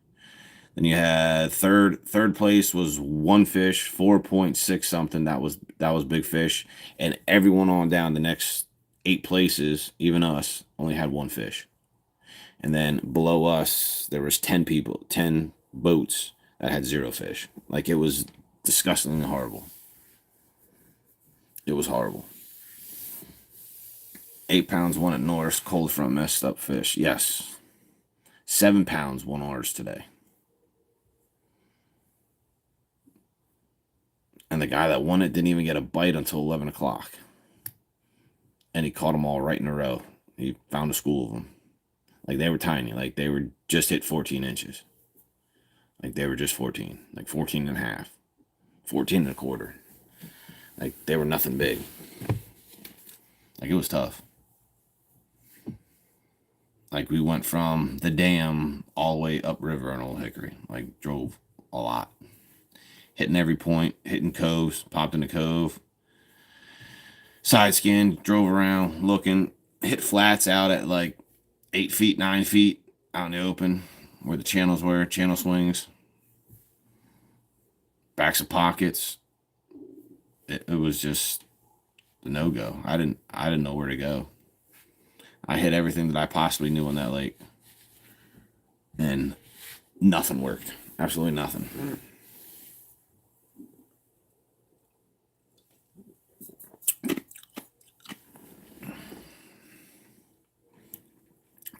Then you had third place was 1 fish, 4.6 something. That was big fish. And everyone on down the next 8 places, even us, only had 1 fish. And then below us, there was 10 people, 10 boats that had 0 fish. Like, it was disgustingly horrible. It was horrible. 8 pounds won at Norris, cold front messed up fish. Yes. 7 pounds won ours today. And the guy that won it didn't even get a bite until 11 o'clock. And he caught them all right in a row. He found a school of them. Like, they were tiny. Like, they were just hit 14 inches. Like, they were just 14. Like, 14 and a half. 14 and a quarter. Like, they were nothing big. Like, it was tough. Like, we went from the dam all the way upriver on Old Hickory. Like, drove a lot. Hitting every point, hitting coves, popped in the cove. Side skin, drove around, looking, hit flats out at like 8 feet, 9 feet out in the open where the channels were, channel swings, backs of pockets. It was just a no-go. I didn't know where to go. I hit everything that I possibly knew on that lake, and nothing worked. Absolutely nothing.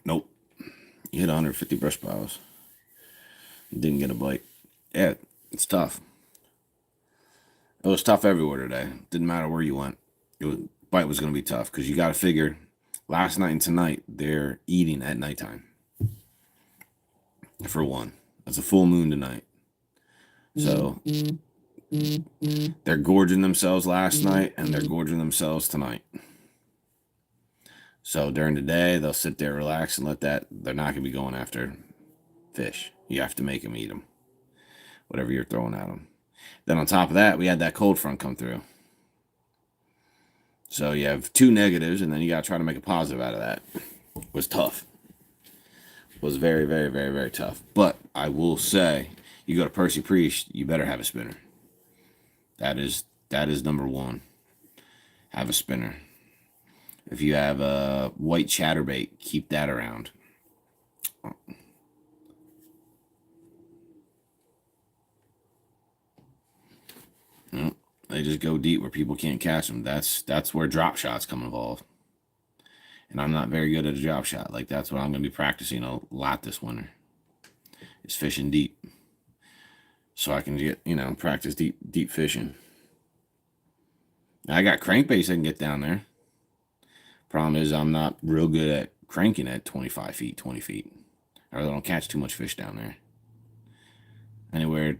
Nope. You hit 150 brush piles. Didn't get a bite. Yeah, it's tough. It was tough everywhere today. Didn't matter where you went. Bite was going to be tough because you got to figure last night and tonight they're eating at nighttime. For one, it's a full moon tonight. So they're gorging themselves last night and they're gorging themselves tonight. So during the day, they'll sit there, relax, and let that. They're not going to be going after fish. You have to make them eat them, whatever you're throwing at them. Then on top of that, we had that cold front come through. So you have 2 negatives, and then you got to try to make a positive out of that. It was tough. It was very, very, very, very tough. But I will say, you go to Percy Priest, you better have a spinner. That is number one. Have a spinner. If you have a white chatterbait, keep that around. You know, they just go deep where people can't catch them. That's where drop shots come involved. And I'm not very good at a drop shot. Like, that's what I'm going to be practicing a lot this winter. Is fishing deep. So I can get, practice deep fishing. I got crankbaits I can get down there. Problem is I'm not real good at cranking at 25 feet, 20 feet. I really don't catch too much fish down there. Anywhere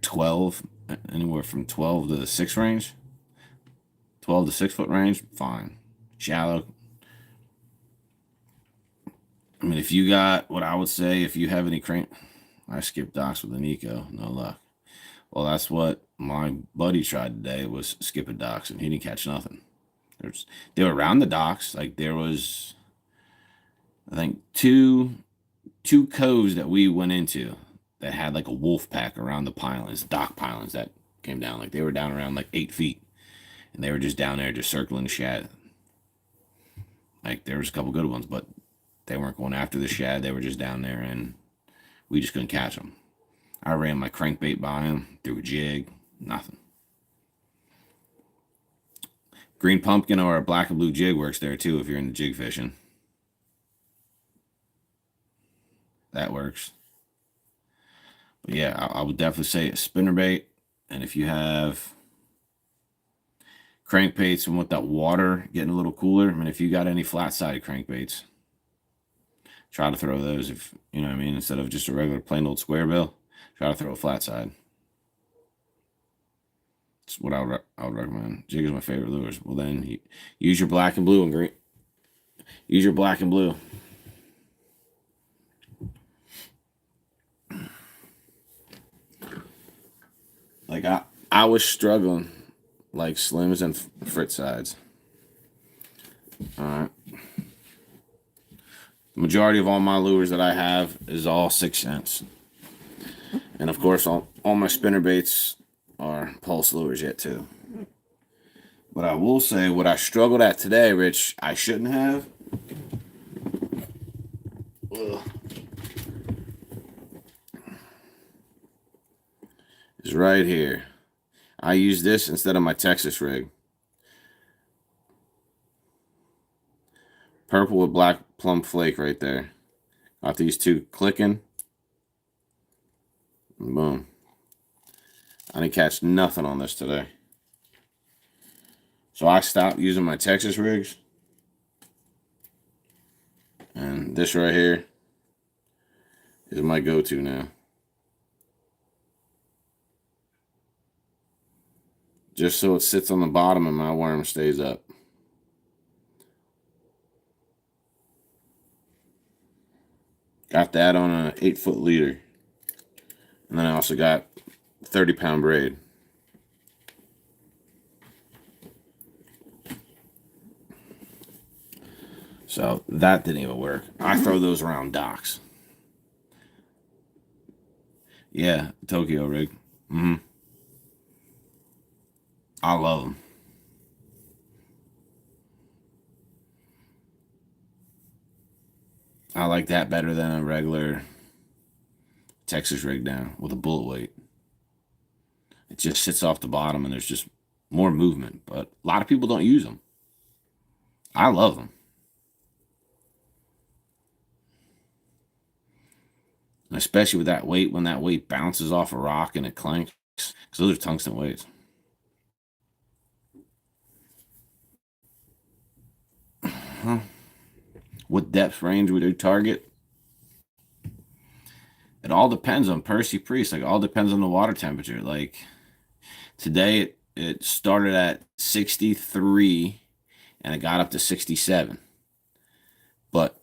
from 12 to the 6 range. 12 to 6 foot range, fine. Shallow. I mean, if you got what I would say, if you have any crank, I skipped docks with an eco, no luck. Well, that's what my buddy tried today, was skip a docks, and he didn't catch nothing. They were around the docks. Like, there was, I think, two coves that we went into that had like a wolf pack around the pilings, dock pilings that came down. Like, they were down around like 8 feet, and they were just down there just circling the shad. Like, there was a couple good ones, but they weren't going after the shad. They were just down there, and we just couldn't catch them. I ran my crankbait by them, threw a jig, nothing. Green pumpkin or a black and blue jig works there too if you're into jig fishing. That works. But yeah, I would definitely say a spinnerbait. And if you have crankbaits and want that water getting a little cooler, I mean, if you got any flat-sided crankbaits, try to throw those. If you know what I mean, instead of just a regular plain old square bill, try to throw a flat side. That's what I would recommend. Jig is my favorite lures. Well, then use your black and blue and green. Use your black and blue. Like, I was struggling like slims and frit sides. All right. The majority of all my lures that I have is all 6 cents. And of course, all my spinnerbaits are pulse lures yet too. But I will say what I struggled at today, Rich, I shouldn't have. Is right here. I use this instead of my Texas rig. Purple with black plum flake right there. Got these two clicking. And boom. I didn't catch nothing on this today. So I stopped using my Texas rigs. And this right here is my go-to now. Just so it sits on the bottom and my worm stays up. Got that on an 8-foot leader. And then I also got 30-pound braid. So that didn't even work. I throw those around docks. Yeah, Tokyo rig. I love them. I like that better than a regular Texas rig down with a bullet weight. It just sits off the bottom and there's just more movement. But a lot of people don't use them. I love them. Especially with that weight, when that weight bounces off a rock and it clanks. Because those are tungsten weights. What depth range would you target? It all depends on Percy Priest. Like, all depends on the water temperature. Like, today it started at 63 and it got up to 67. But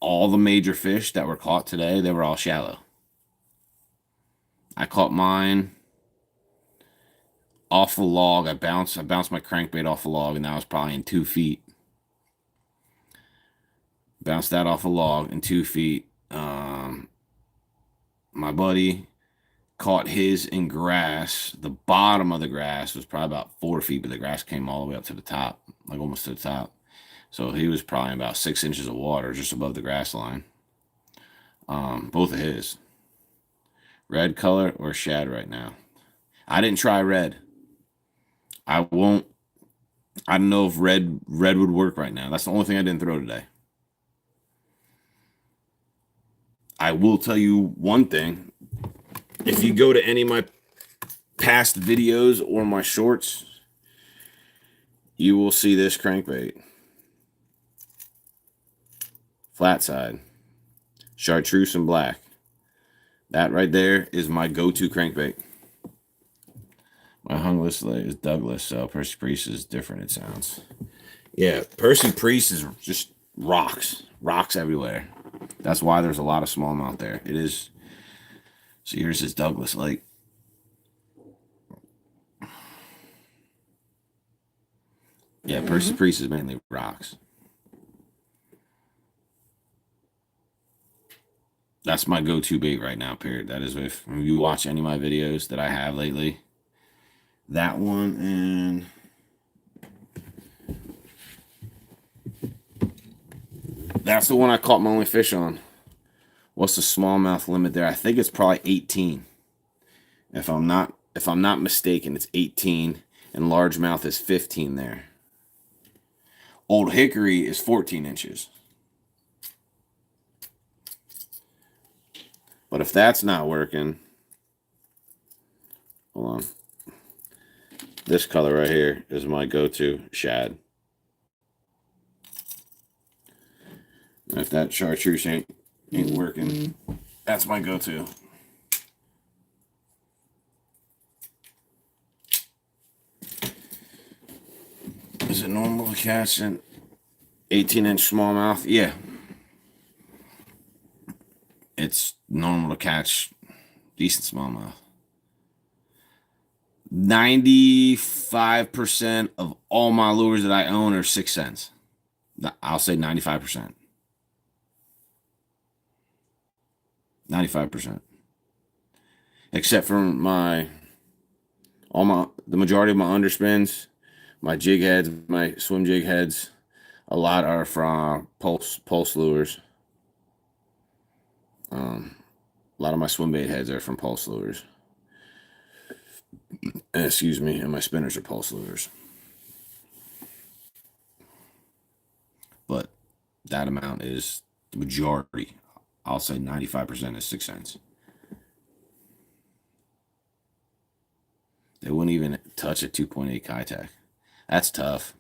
all the major fish that were caught today, they were all shallow. I caught mine off a log. I bounced my crankbait off a log, and that was probably in 2 feet. Bounced that off a log in 2 feet. My buddy caught his in grass. The bottom of the grass was probably about 4 feet, but the grass came all the way up to the top, like almost to the top. So he was probably about 6 inches of water just above the grass line. Both of his. Red color or shad right now. I didn't try red. I won't. I don't know if red would work right now. That's the only thing I didn't throw today. I will tell you one thing. If you go to any of my past videos or my shorts, you will see this crankbait. Flat side. Chartreuse and black. That right there is my go-to crankbait. My hungless is Douglas, so Percy Priest is different, it sounds. Yeah, Percy Priest is just rocks. Rocks everywhere. That's why there's a lot of smallmouth there. It is. So here's this Douglas Lake. Yeah, Percy Priest is mainly rocks. That's my go-to bait right now, period. That is if you watch any of my videos that I have lately. That one and that's the one I caught my only fish on. What's the smallmouth limit there? I think it's probably 18. If I'm not mistaken, it's 18 and largemouth is 15 there. Old Hickory is 14 inches. But if that's not working, hold on. This color right here is my go-to shad. And if that chartreuse ain't working, that's my go-to. Is it normal to catch an 18-inch smallmouth? Yeah. It's normal to catch decent smallmouth. 95% of all my lures that I own are 6 cents. I'll say 95%. 95%. Except for the majority of my underspins, my jig heads, my swim jig heads, a lot are from pulse lures. A lot of my swim bait heads are from pulse lures. Excuse me, and my spinners are pulse lures. But that amount is the majority. I'll say 95% is 6 cents. They wouldn't even touch a 2.8 Kitech. That's tough.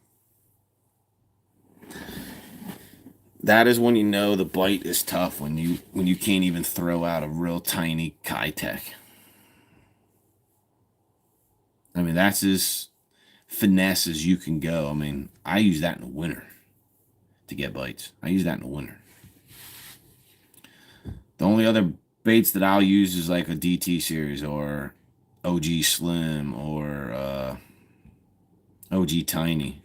That is when you know the bite is tough, when you can't even throw out a real tiny Kitech. I mean, that's as finesse as you can go. I mean, I use that in the winter to get bites. I use that in the winter. The only other baits that I'll use is like a DT series or OG Slim or OG Tiny.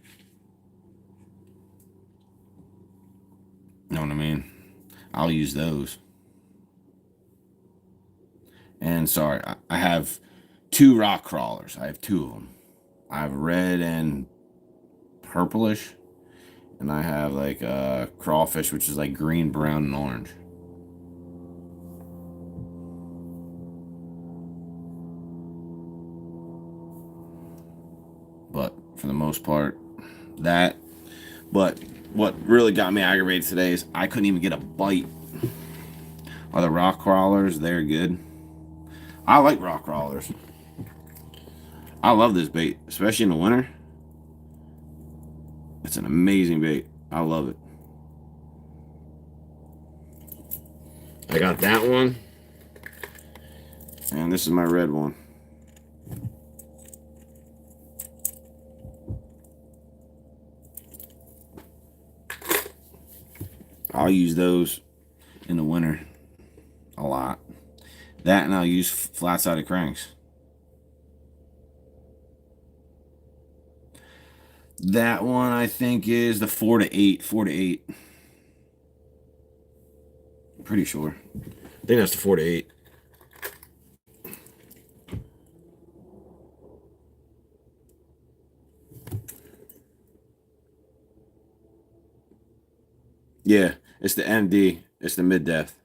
You know what I mean? I'll use those. And sorry, I have 2 rock crawlers. I have 2 of them. I have red and purplish, and I have like a crawfish, which is like green, brown, and orange. But for the most part, that. But what really got me aggravated today is I couldn't even get a bite. Are the rock crawlers? They're good. I like rock crawlers. I love this bait, especially in the winter. It's an amazing bait. I love it. I got that one. And this is my red one. I'll use those in the winter a lot. That, and I'll use flat-sided cranks. That one I think is the 4 to 8. 4 to 8. I'm pretty sure. I think that's the 4 to 8. Yeah, it's the MD. It's the mid-depth.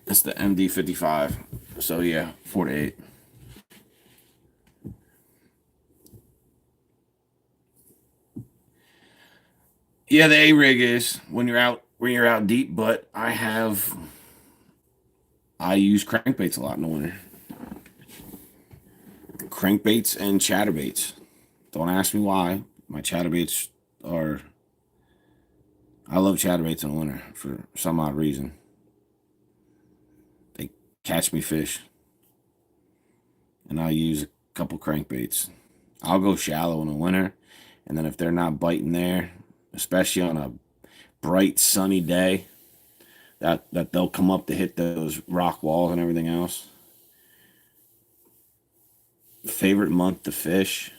It's the MD 55. So yeah, 4 to 8. Yeah, the A rig is when you're out deep, but I use crankbaits a lot in the winter. Crankbaits and chatterbaits. Don't ask me why. My chatterbaits are. I love chatterbaits in the winter for some odd reason. They catch me fish. And I'll use a couple crankbaits. I'll go shallow in the winter, and then if they're not biting there, especially on a bright sunny day, that they'll come up to hit those rock walls and everything else. Favorite month to fish,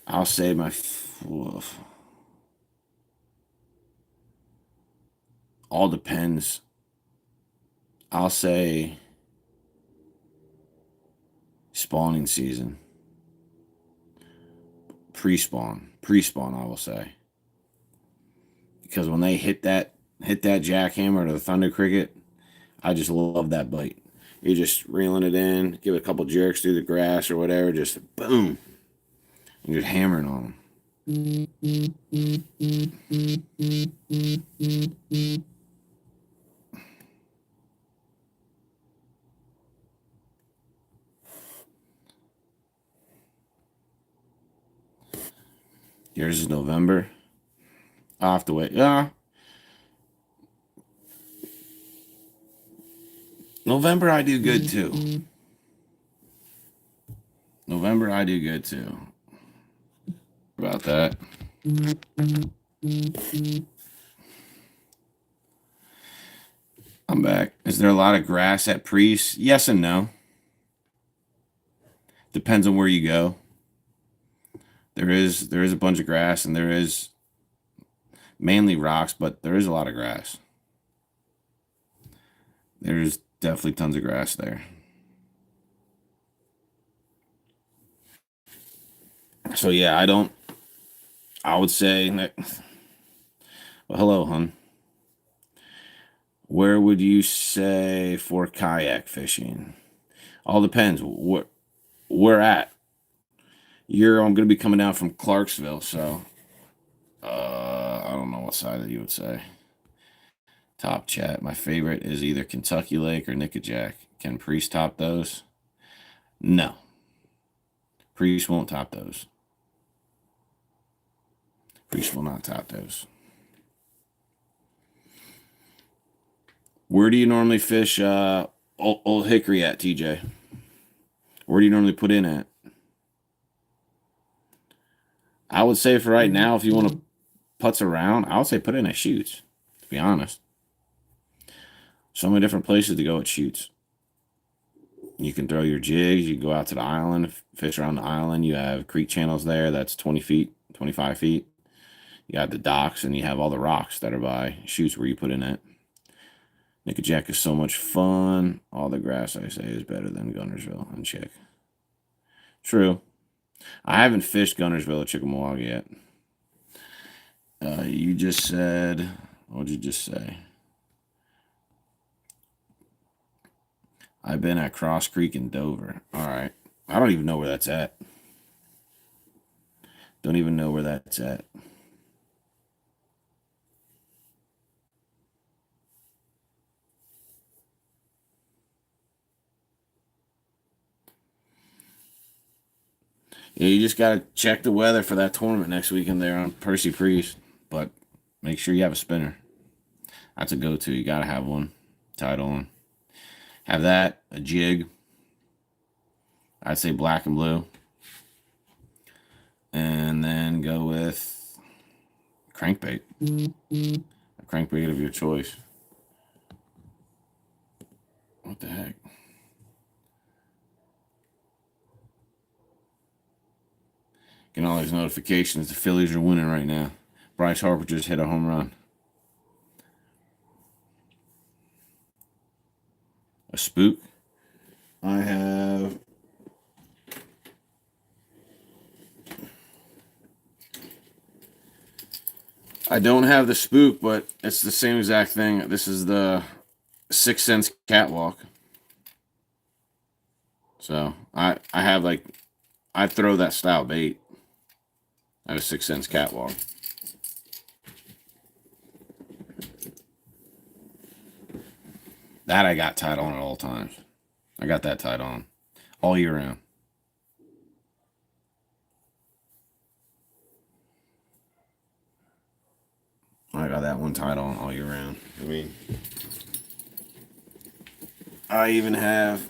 I'll say all depends. I'll say spawning season. Pre-spawn I will say. Because when they hit that jackhammer or the thunder cricket, I just love that bite. You're just reeling it in, give it a couple jerks through the grass or whatever, just boom. And just hammering on them. Yours is November. I'll have to wait. Yeah. November I do good too. November I do good too. About that. I'm back. Is there a lot of grass at Priest? Yes and no. Depends on where you go. There is a bunch of grass, and there is mainly rocks, but there is a lot of grass. There's definitely tons of grass there. So yeah, I would say that, well, hello, hon. Where would you say for kayak fishing? All depends. Where at? I'm gonna be coming down from Clarksville, so I don't know what side that you would say. Top chat. My favorite is either Kentucky Lake or Nickajack. Can Priest top those? No. Priest won't top those. Priest will not top those. Where do you normally fish Old Hickory at, TJ? Where do you normally put in at? I would say for right now, if you want to putz around, I would say put in at Shoots, to be honest. So many different places to go at Shoots. You can throw your jigs. You can go out to the island, fish around the island. You have creek channels there. That's 20 feet, 25 feet. You got the docks, and you have all the rocks that are by Shoots where you put in it. Nickajack is so much fun. All the grass, I say, is better than Gunnersville and Chick. True. I haven't fished Gunnersville or Chickamauga yet. You just said, what did you just say? I've been at Cross Creek in Dover. All right. I don't even know where that's at. Don't even know where that's at. Yeah, you just got to check the weather for that tournament next weekend there on Percy Priest. But make sure you have a spinner. That's a go-to. You got to have one tied on. Have that, a jig. I'd say black and blue. And then go with crankbait. A crankbait of your choice. What the heck? Getting all these notifications. The Phillies are winning right now. Bryce Harper just hit a home run. A spook. I have. I don't have the spook, but it's the same exact thing. This is the 6 cents catwalk. So I have I throw that style bait. I have a 6 cents catwalk. That I got tied on at all times. I got that tied on all year round. I got that one tied on all year round. I mean, I even have.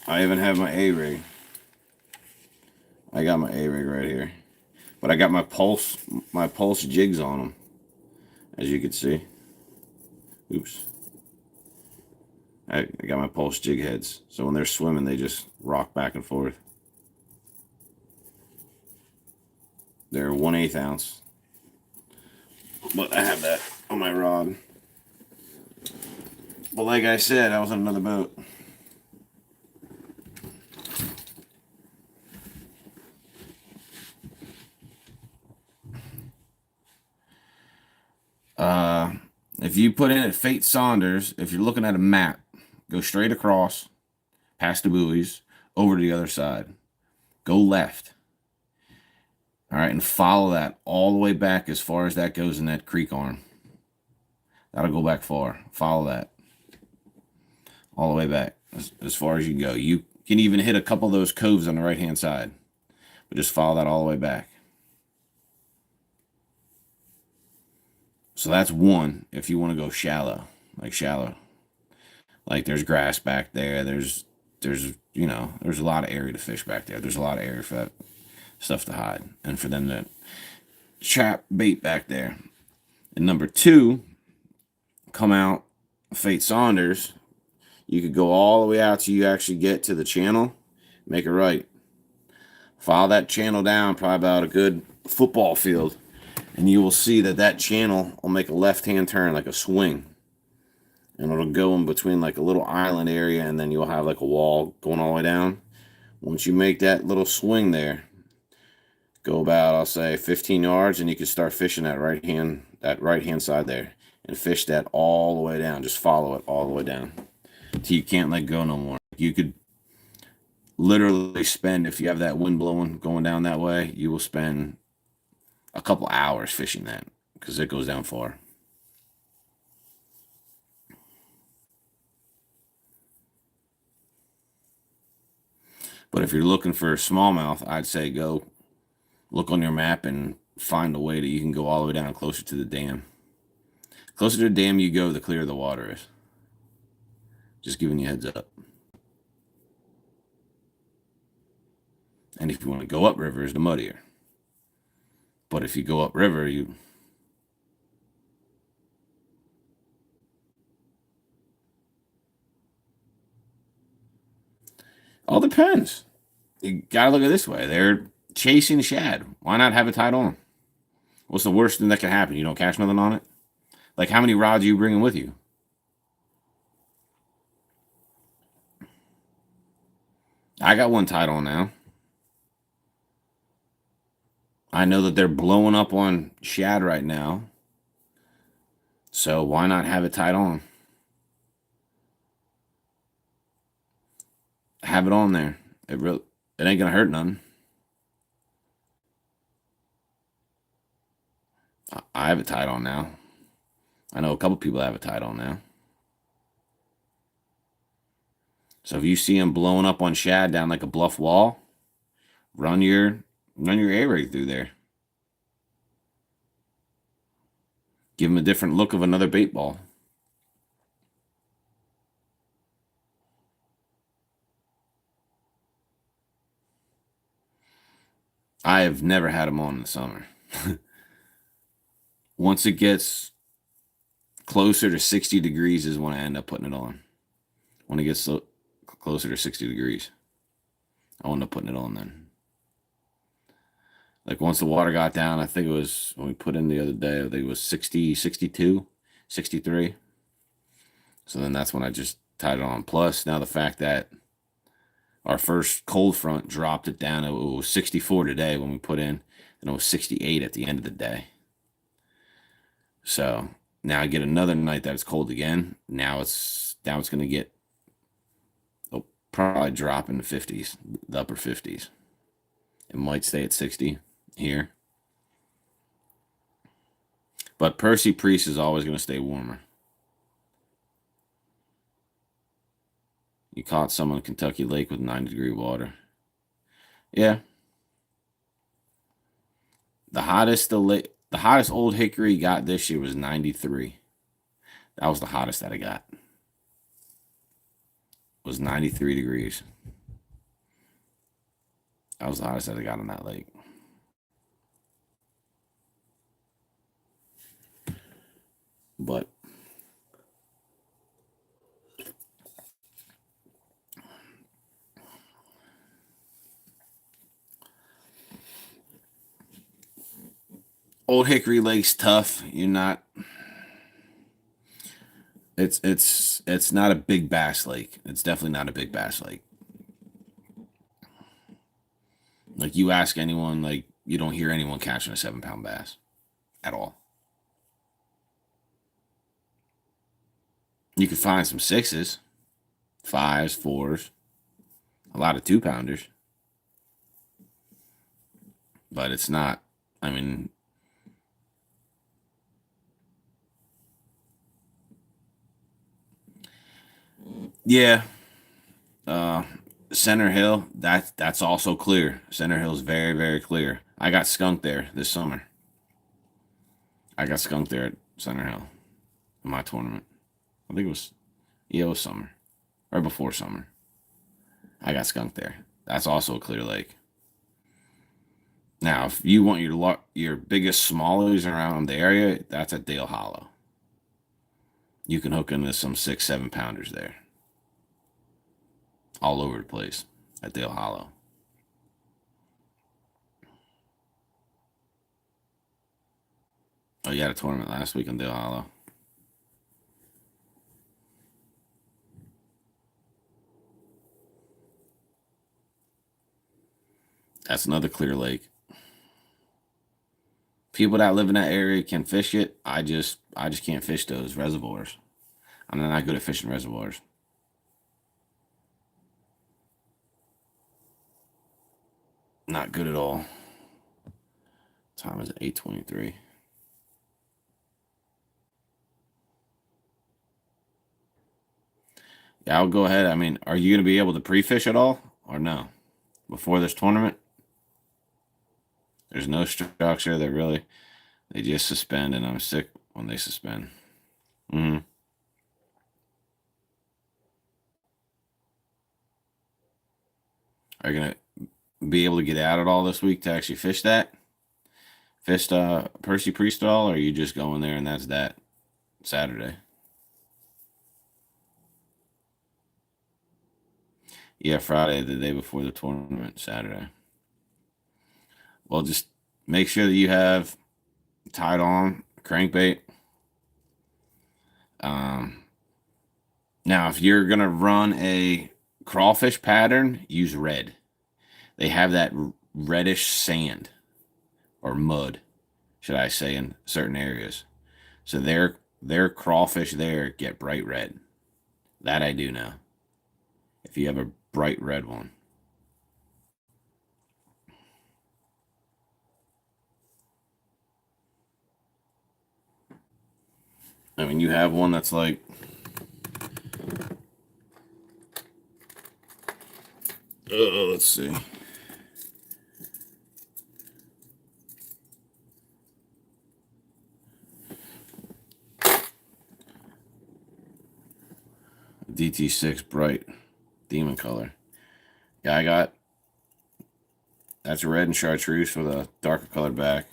I even have my A-rig. I got my A-rig right here. But I got my pulse jigs on them, as you can see. Oops. I got my pulse jig heads. So when they're swimming, they just rock back and forth. They're 1/8 ounce. But I have that on my rod. But like I said, I was on another boat. If you put in at Fate Saunders, if you're looking at a map, go straight across, past the buoys, over to the other side. Go left. All right, and follow that all the way back as far as that goes in that creek arm. That'll go back far. Follow that. All the way back as far as you can go. You can even hit a couple of those coves on the right-hand side. But just follow that all the way back. So that's one if you want to go shallow. Like there's grass back there. There's there's a lot of area to fish back there. There's a lot of area for that stuff to hide and for them to trap bait back there. And number two, come out Fate Saunders. You could go all the way out till you actually get to the channel, make a right. Follow that channel down probably about a good football field, and you will see that that channel will make a left-hand turn like a swing. And it'll go in between like a little island area, and then you'll have like a wall going all the way down. Once you make that little swing there, go about, I'll say, 15 yards, and you can start fishing that right hand side there, and fish that all the way down. Just follow it all the way down till you can't let go no more. You could literally spend, if you have that wind blowing going down that way, you will spend a couple hours fishing that because it goes down far. But if you're looking for smallmouth, I'd say go look on your map and find a way that you can go all the way down closer to the dam. Closer to the dam you go, the clearer the water is. Just giving you a heads up. And if you want to go upriver, is the muddier. But if you go upriver, you... All depends. You gotta look at it this way. They're chasing shad. Why not have it tied on? What's the worst thing that can happen? You don't catch nothing on it? Like, how many rods are you bringing with you? I got one tied on now. I know that they're blowing up on shad right now. So why not have it tied on? Have it on there. It ain't gonna hurt none. I have it tied on now. I know a couple people have it tied on now. So if you see them blowing up on shad down like a bluff wall, run your A-rig through there. Give them a different look of another bait ball. I have never had them on in the summer. Once it gets closer to 60 degrees is when I end up putting it on. When it gets closer to 60 degrees, I end up putting it on then. Like once the water got down, I think it was when we put in the other day, I think it was 60, 62, 63. So then that's when I just tied it on. Plus now the fact that our first cold front dropped it down. It was 64 today when we put in, and it was 68 at the end of the day. So now I get another night that it's cold again. Now it's going to get, it'll probably drop in the 50s, the upper 50s. It might stay at 60 here. But Percy Priest is always going to stay warmer. You caught some on Kentucky Lake with 90-degree water. Yeah. The hottest Old Hickory got this year was 93. That was the hottest that I got. It was 93 degrees. That was the hottest that I got on that lake. But Old Hickory Lake's tough. You're not. It's not a big bass lake. It's definitely not a big bass lake. Like you ask anyone, like you don't hear anyone catching a 7-pound bass at all. You could find some 6s, 5s, 4s, a lot of 2-pounders, but it's not. I mean, yeah. Center Hill, that's also clear. Center Hill's very, very clear. I got skunked there this summer. I got skunked there at Center Hill in my tournament. I think it was summer. Right before summer. I got skunked there. That's also a clear lake. Now, if you want your biggest smallies around the area, that's at Dale Hollow. You can hook into some 6-7 pounders there, all over the place at Dale Hollow. Oh, you had a tournament last week in Dale Hollow. That's another clear lake. People that live in that area can fish it. I just can't fish those reservoirs. I'm not good at fishing reservoirs. Not good at all. Time is 8:23. Yeah, I'll go ahead. I mean, are you going to be able to pre-fish at all or no? Before this tournament? There's no structure. They just suspend, and I'm sick when they suspend. Mm-hmm. Are you going to be able to get out at all this week to actually fish that? Fish Percy Priest at all, or are you just going there and that's that Saturday? Yeah, Friday, the day before the tournament, Saturday. Well, just make sure that you have tied on crankbait. Now, if you're going to run a crawfish pattern, use red. They have that reddish sand or mud, should I say, in certain areas. So their crawfish there get bright red. That I do know. If you have a bright red one. I mean, you have one that's like, let's see. DT6 bright demon color. Yeah, I got, that's red and chartreuse with a darker colored back.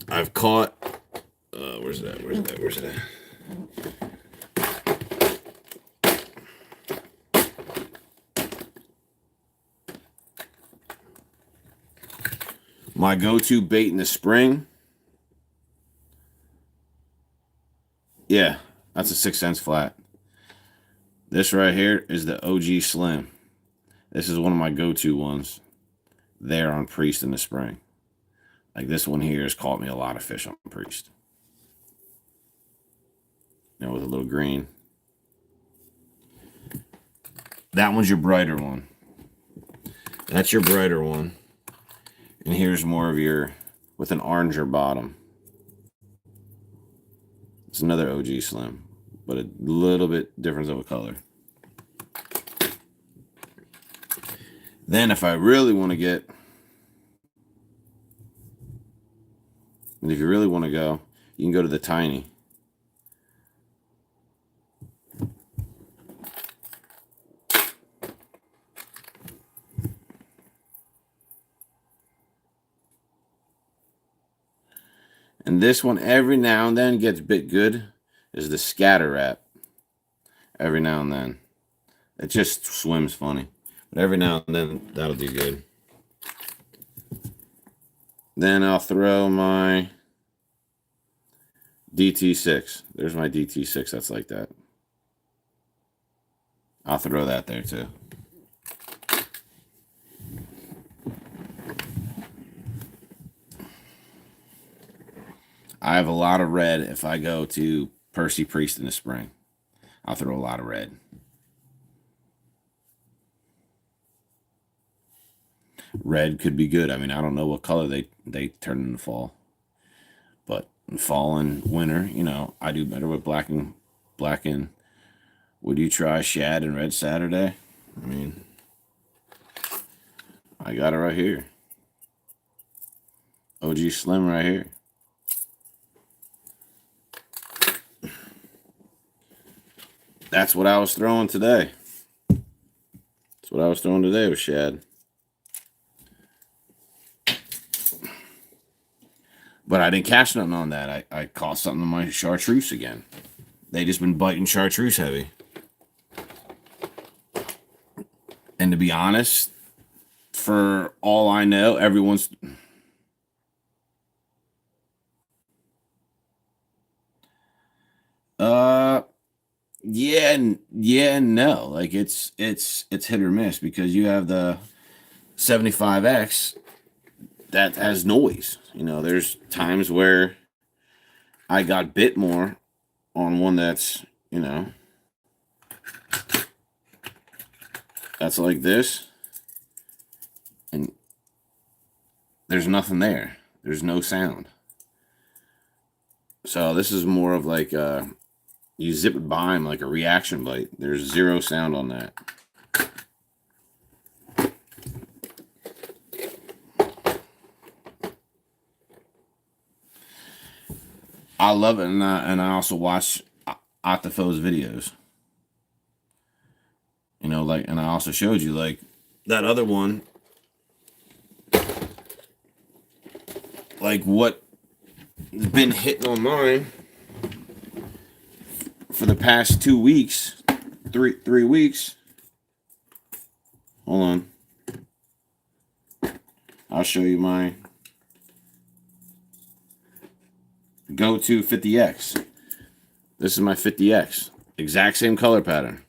I've caught, where's it at? My go-to bait in the spring. Yeah, that's a 6 cents flat. This right here is the OG Slim. This is one of my go-to ones there on Priest in the spring. Like this one here has caught me a lot of fish on Priest. You know, with a little green. That one's your brighter one. That's your brighter one. And here's more of your, with an oranger bottom. It's another OG Slim, but a little bit difference of a color. Then if I really want to get, and if you really want to go, you can go to the tiny. And this one every now and then gets a bit good, is the scatter wrap. Every now and then. It just swims funny. But every now and then that'll do good. Then I'll throw my DT6. There's my DT6 that's like that. I'll throw that there too. I have a lot of red if I go to Percy Priest in the spring. I'll throw a lot of red. Red could be good. I mean, I don't know what color they turn in the fall. But in fall and winter, you know, I do better with black and would you try shad and red Saturday? I mean, I got it right here. OG Slim right here. That's what I was throwing today. That's what I was throwing today with shad. But I didn't catch nothing on that. I caught something on my chartreuse again. They just been biting chartreuse heavy. And to be honest, for all I know, everyone's... yeah and no. Like it's hit or miss, because you have the 75X that has noise. You know, there's times where I got bit more on one that's, you know, that's like this, and there's nothing there. There's no sound. So this is more of like you zip it by him like a reaction bite. There's zero sound on that. I love it, and I also watch Octafoe's videos. You know, like, and I also showed you like that other one, like what has been hitting on mine for the past 2 weeks, three weeks. Hold on, I'll show you my go-to 50X. This is my 50X, exact same color pattern,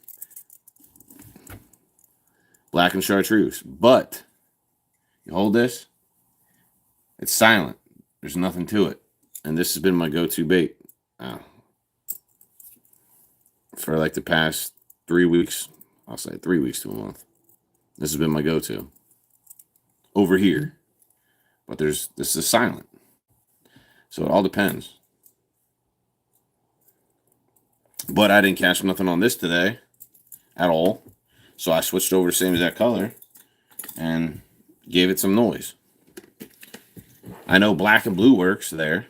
black and chartreuse. But you hold this, it's silent. There's nothing to it, and this has been my go-to bait for like the past 3 weeks. I'll say 3 weeks to a month. This has been my go-to over here, but this is silent. So it all depends. But I didn't catch nothing on this today at all. So I switched over the same exact color and gave it some noise. I know black and blue works there.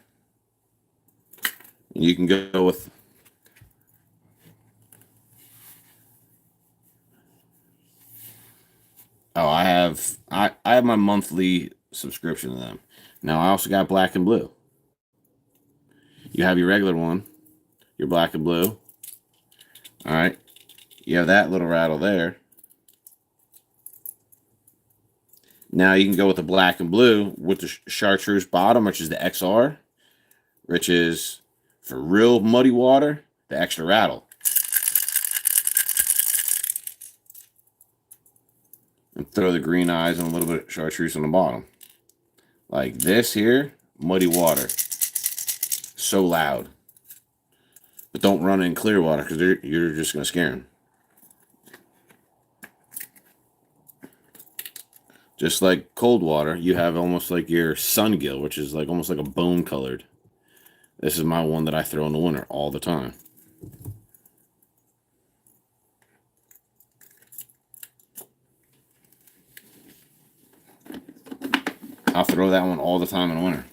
And you can go with... Oh, I have my monthly subscription to them. Now I also got black and blue. You have your regular one, your black and blue. All right. You have that little rattle there. Now you can go with the black and blue with the chartreuse bottom, which is the XR, which is for real muddy water, the extra rattle. And throw the green eyes and a little bit of chartreuse on the bottom. Like this here, muddy water. So loud. But don't run in clear water, because you're just going to scare them. Just like cold water, you have almost like your sungill, which is like almost like a bone colored. This is my one that I throw in the winter all the time. I'll throw that one all the time in the winter.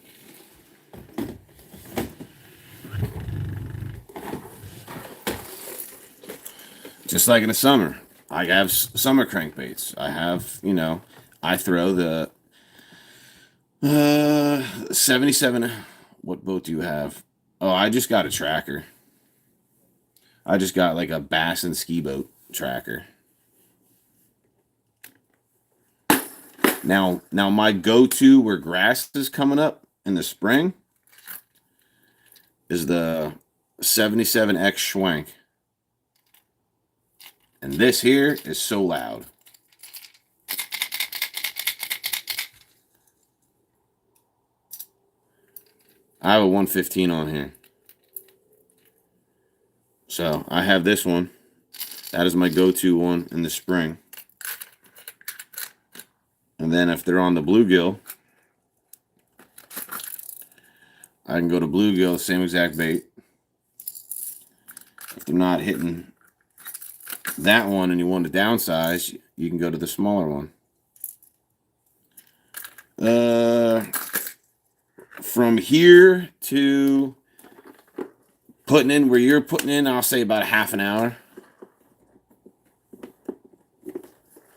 Just like in the summer, I have summer crankbaits. I have, you know, I throw the 77. What boat do you have? Oh, I just got a tracker. I just got like a bass and ski boat tracker. Now my go-to where grass is coming up in the spring is the 77X Schwank. And this here is so loud. I have a 115 on here. So I have this one. That is my go-to one in the spring. And then if they're on the bluegill, I can go to bluegill, the same exact bait. If they're not hitting that one and you want to downsize, you can go to the smaller one. From here to putting in where you're putting in, I'll say about a half an hour.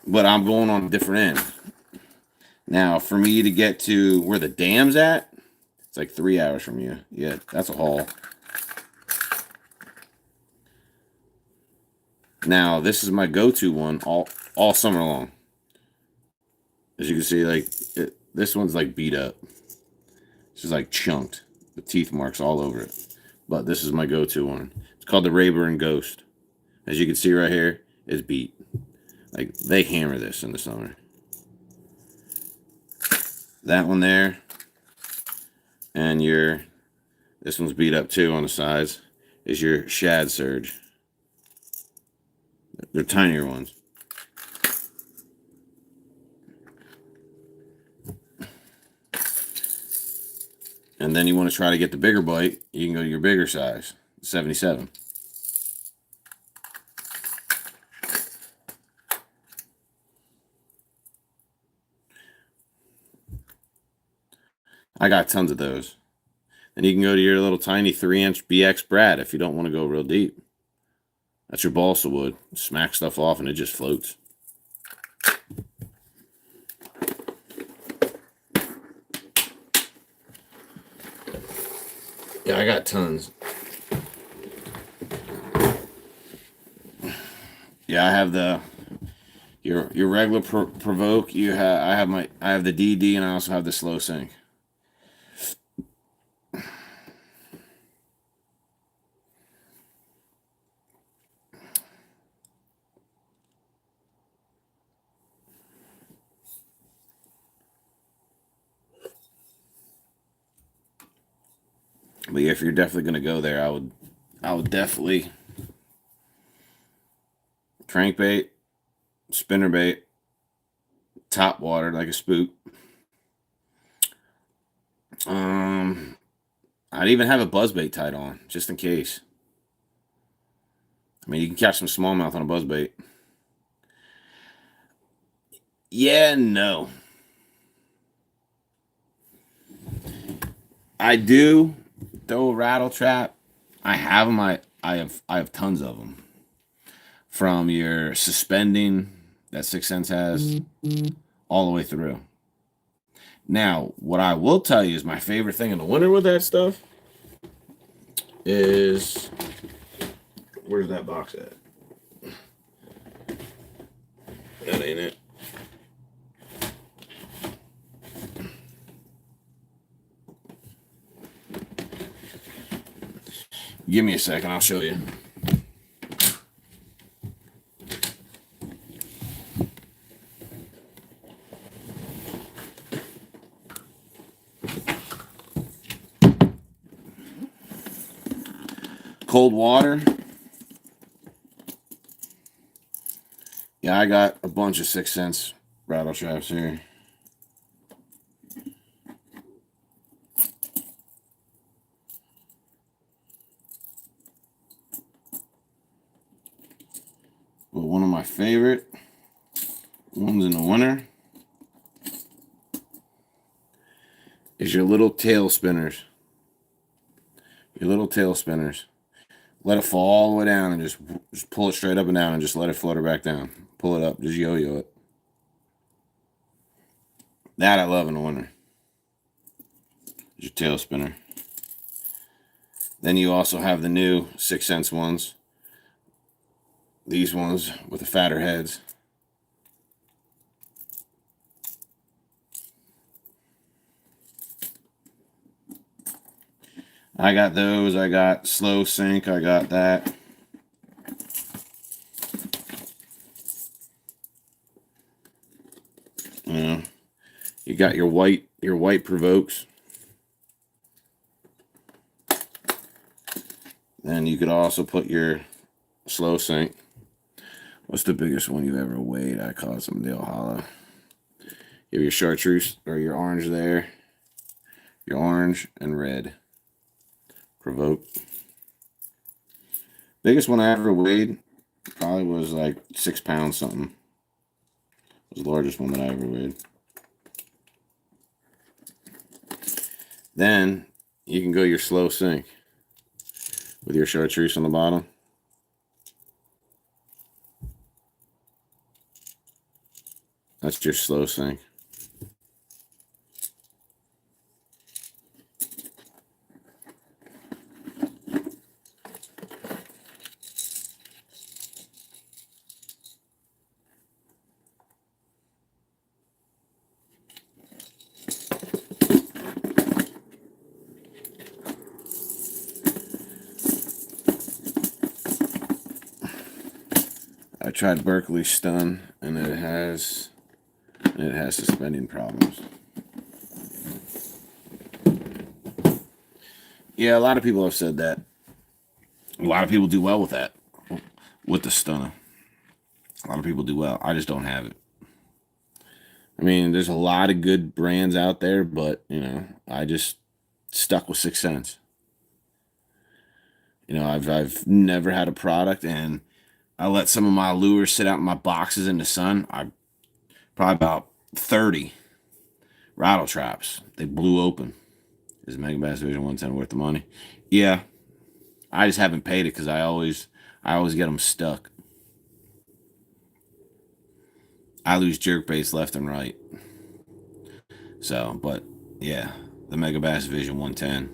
But I'm going on a different end. Now, for me to get to where the dam's at, It's like 3 hours from you. Yeah, that's a haul. Now, this is my go-to one all summer long. As you can see, like this one's like beat up. It's just like chunked with teeth marks all over it. But this is my go-to one. It's called the Rayburn Ghost. As you can see right here, it's beat. Like they hammer this in the summer. That one there, and this one's beat up too on the sides, is your shad surge. They're tinier ones. And then you want to try to get the bigger bite, you can go to your bigger size, 77. I got tons of those. Then you can go to your little tiny 3-inch BX Brad if you don't want to go real deep. That's your balsa wood. Smack stuff off and it just floats. Yeah, I got tons. Yeah, I have your regular provoke. I have the DD, and I also have the slow sink. But yeah, if you're definitely gonna go there, I would definitely crankbait, spinnerbait, top water like a spook. I'd even have a buzzbait tied on just in case. I mean, you can catch some smallmouth on a buzzbait. Yeah, no. I do throw a rattle trap. I have them. I have tons of them. From your suspending that 6 Sense has all the way through. Now, what I will tell you is my favorite thing in the winter with that stuff is, where's that box at? That ain't it. Give me a second, I'll show you. Cold water. Yeah, I got a bunch of 6 Sense rattle traps here. But one of my favorite ones in the winter is your little tail spinners. Your little tail spinners. Let it fall all the way down and just pull it straight up and down and just let it flutter back down. Pull it up, just yo-yo it. That I love in the winter. Your tail spinner. Then you also have the new 6 Sense ones. These ones with the fatter heads. I got those. I got slow sink. I got that. You got your white provokes. Then you could also put your slow sink. What's the biggest one you ever weighed? I caught some Dale Hollow. You have your chartreuse or your orange there. Your orange and red. Provoke. Biggest one I ever weighed probably was like 6 pounds something. It was the largest one that I ever weighed. Then you can go your slow sink with your chartreuse on the bottom. That's your slow sink. I tried Berkeley Stun, and it has suspending problems. Yeah, a lot of people have said that. A lot of people do well with that, with the stunner. A lot of people do well. I just don't have it. I mean, there's a lot of good brands out there, but, you know, I just stuck with 6 cents. You know, I've never had a product, and I let some of my lures sit out in my boxes in the sun. I probably about 30 rattle traps. They blew open. Is Mega Bass Vision 110 worth the money? Yeah, I just haven't paid it because I always get them stuck. I lose jerk baits left and right. So, but yeah, the Mega Bass Vision 110.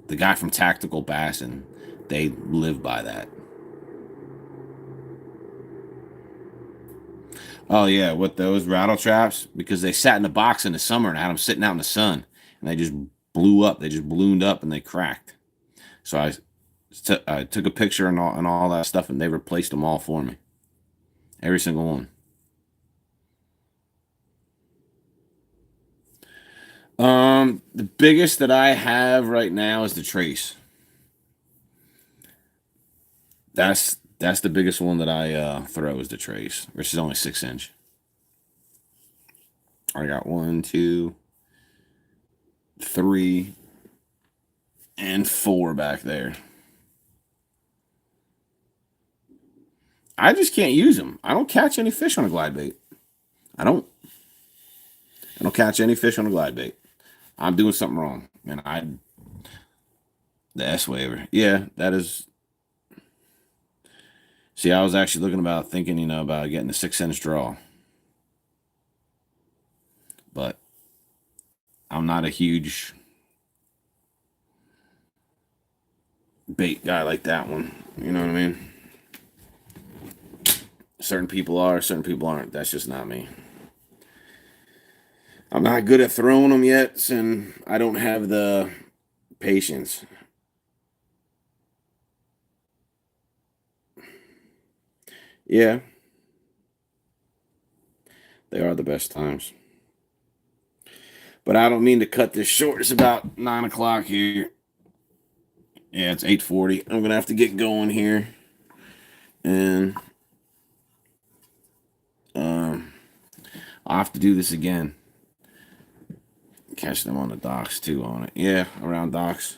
The guy from Tactical Bassin, they live by that. Oh yeah, with those rattle traps, because they sat in the box in the summer and I had them sitting out in the sun, and they just blew up. They just ballooned up and they cracked. So I took a picture and all that stuff, and they replaced them all for me. Every single one. The biggest that I have right now is the Trace. That's the biggest one that I throw is the Trace, which is only 6 inch. I got 1, 2, 3, and 4 back there. I just can't use them. I don't catch any fish on a glide bait. I don't catch any fish on a glide bait. I'm doing something wrong. And the S waiver. Yeah, that is. See, I was actually thinking, you know, about getting a 6 inch draw. But I'm not a huge bait guy like that one. You know what I mean? Certain people are, certain people aren't. That's just not me. I'm not good at throwing them yet, and I don't have the patience. Yeah, they are the best times. But I don't mean to cut this short. It's about 9 o'clock here. Yeah, it's 8:40. I'm going to have to get going here. And I'll have to do this again. Catch them on the docks too on it. Yeah, around docks.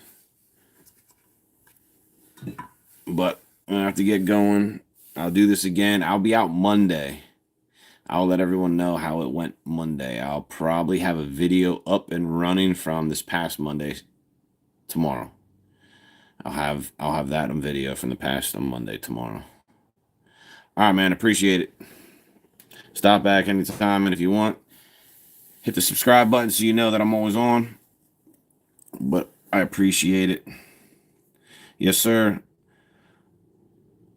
But I'm going to have to get going. I'll do this again. I'll be out Monday. I'll let everyone know how it went Monday. I'll probably have a video up and running from this past Monday tomorrow. I'll have that on video from the past on Monday tomorrow. All right, man. Appreciate it. Stop back anytime, and if you want, hit the subscribe button so you know that I'm always on. But I appreciate it. Yes, sir.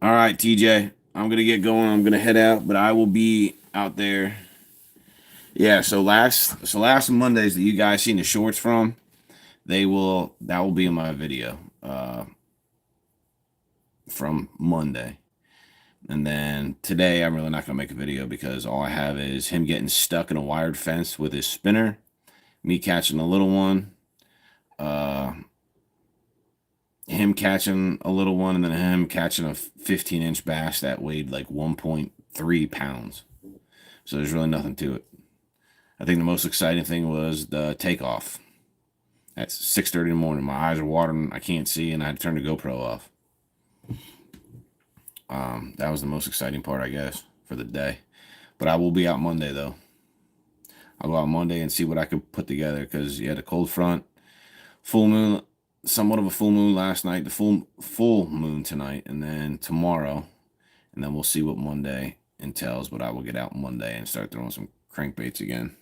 All right, TJ. I'm going to get going. I'm going to head out, but I will be out there. Yeah, so last Mondays that you guys seen the shorts from, that will be in my video from Monday. And then today I'm really not going to make a video because all I have is him getting stuck in a wired fence with his spinner, me catching a little one, him catching a little one, and then him catching a 15-inch bass that weighed like 1.3 pounds. So there's really nothing to it. I think the most exciting thing was the takeoff. At 6:30 in the morning, my eyes are watering, I can't see, and I had to turn the GoPro off. That was the most exciting part, I guess, for the day. But I will be out Monday, though. I'll go out Monday and see what I could put together, because you had a cold front, full moon, somewhat of a full moon last night, the full moon tonight, and then tomorrow, and then we'll see what Monday entails. But I will get out Monday and start throwing some crankbaits again.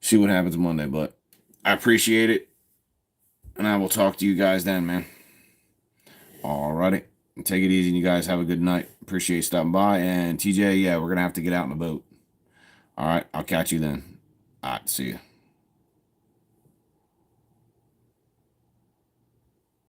See what happens Monday, but I appreciate it, and I will talk to you guys then, man. Alrighty. Take it easy, and you guys have a good night. Appreciate you stopping by. And TJ, yeah, we're going to have to get out in the boat. All right, I'll catch you then. All right, see you.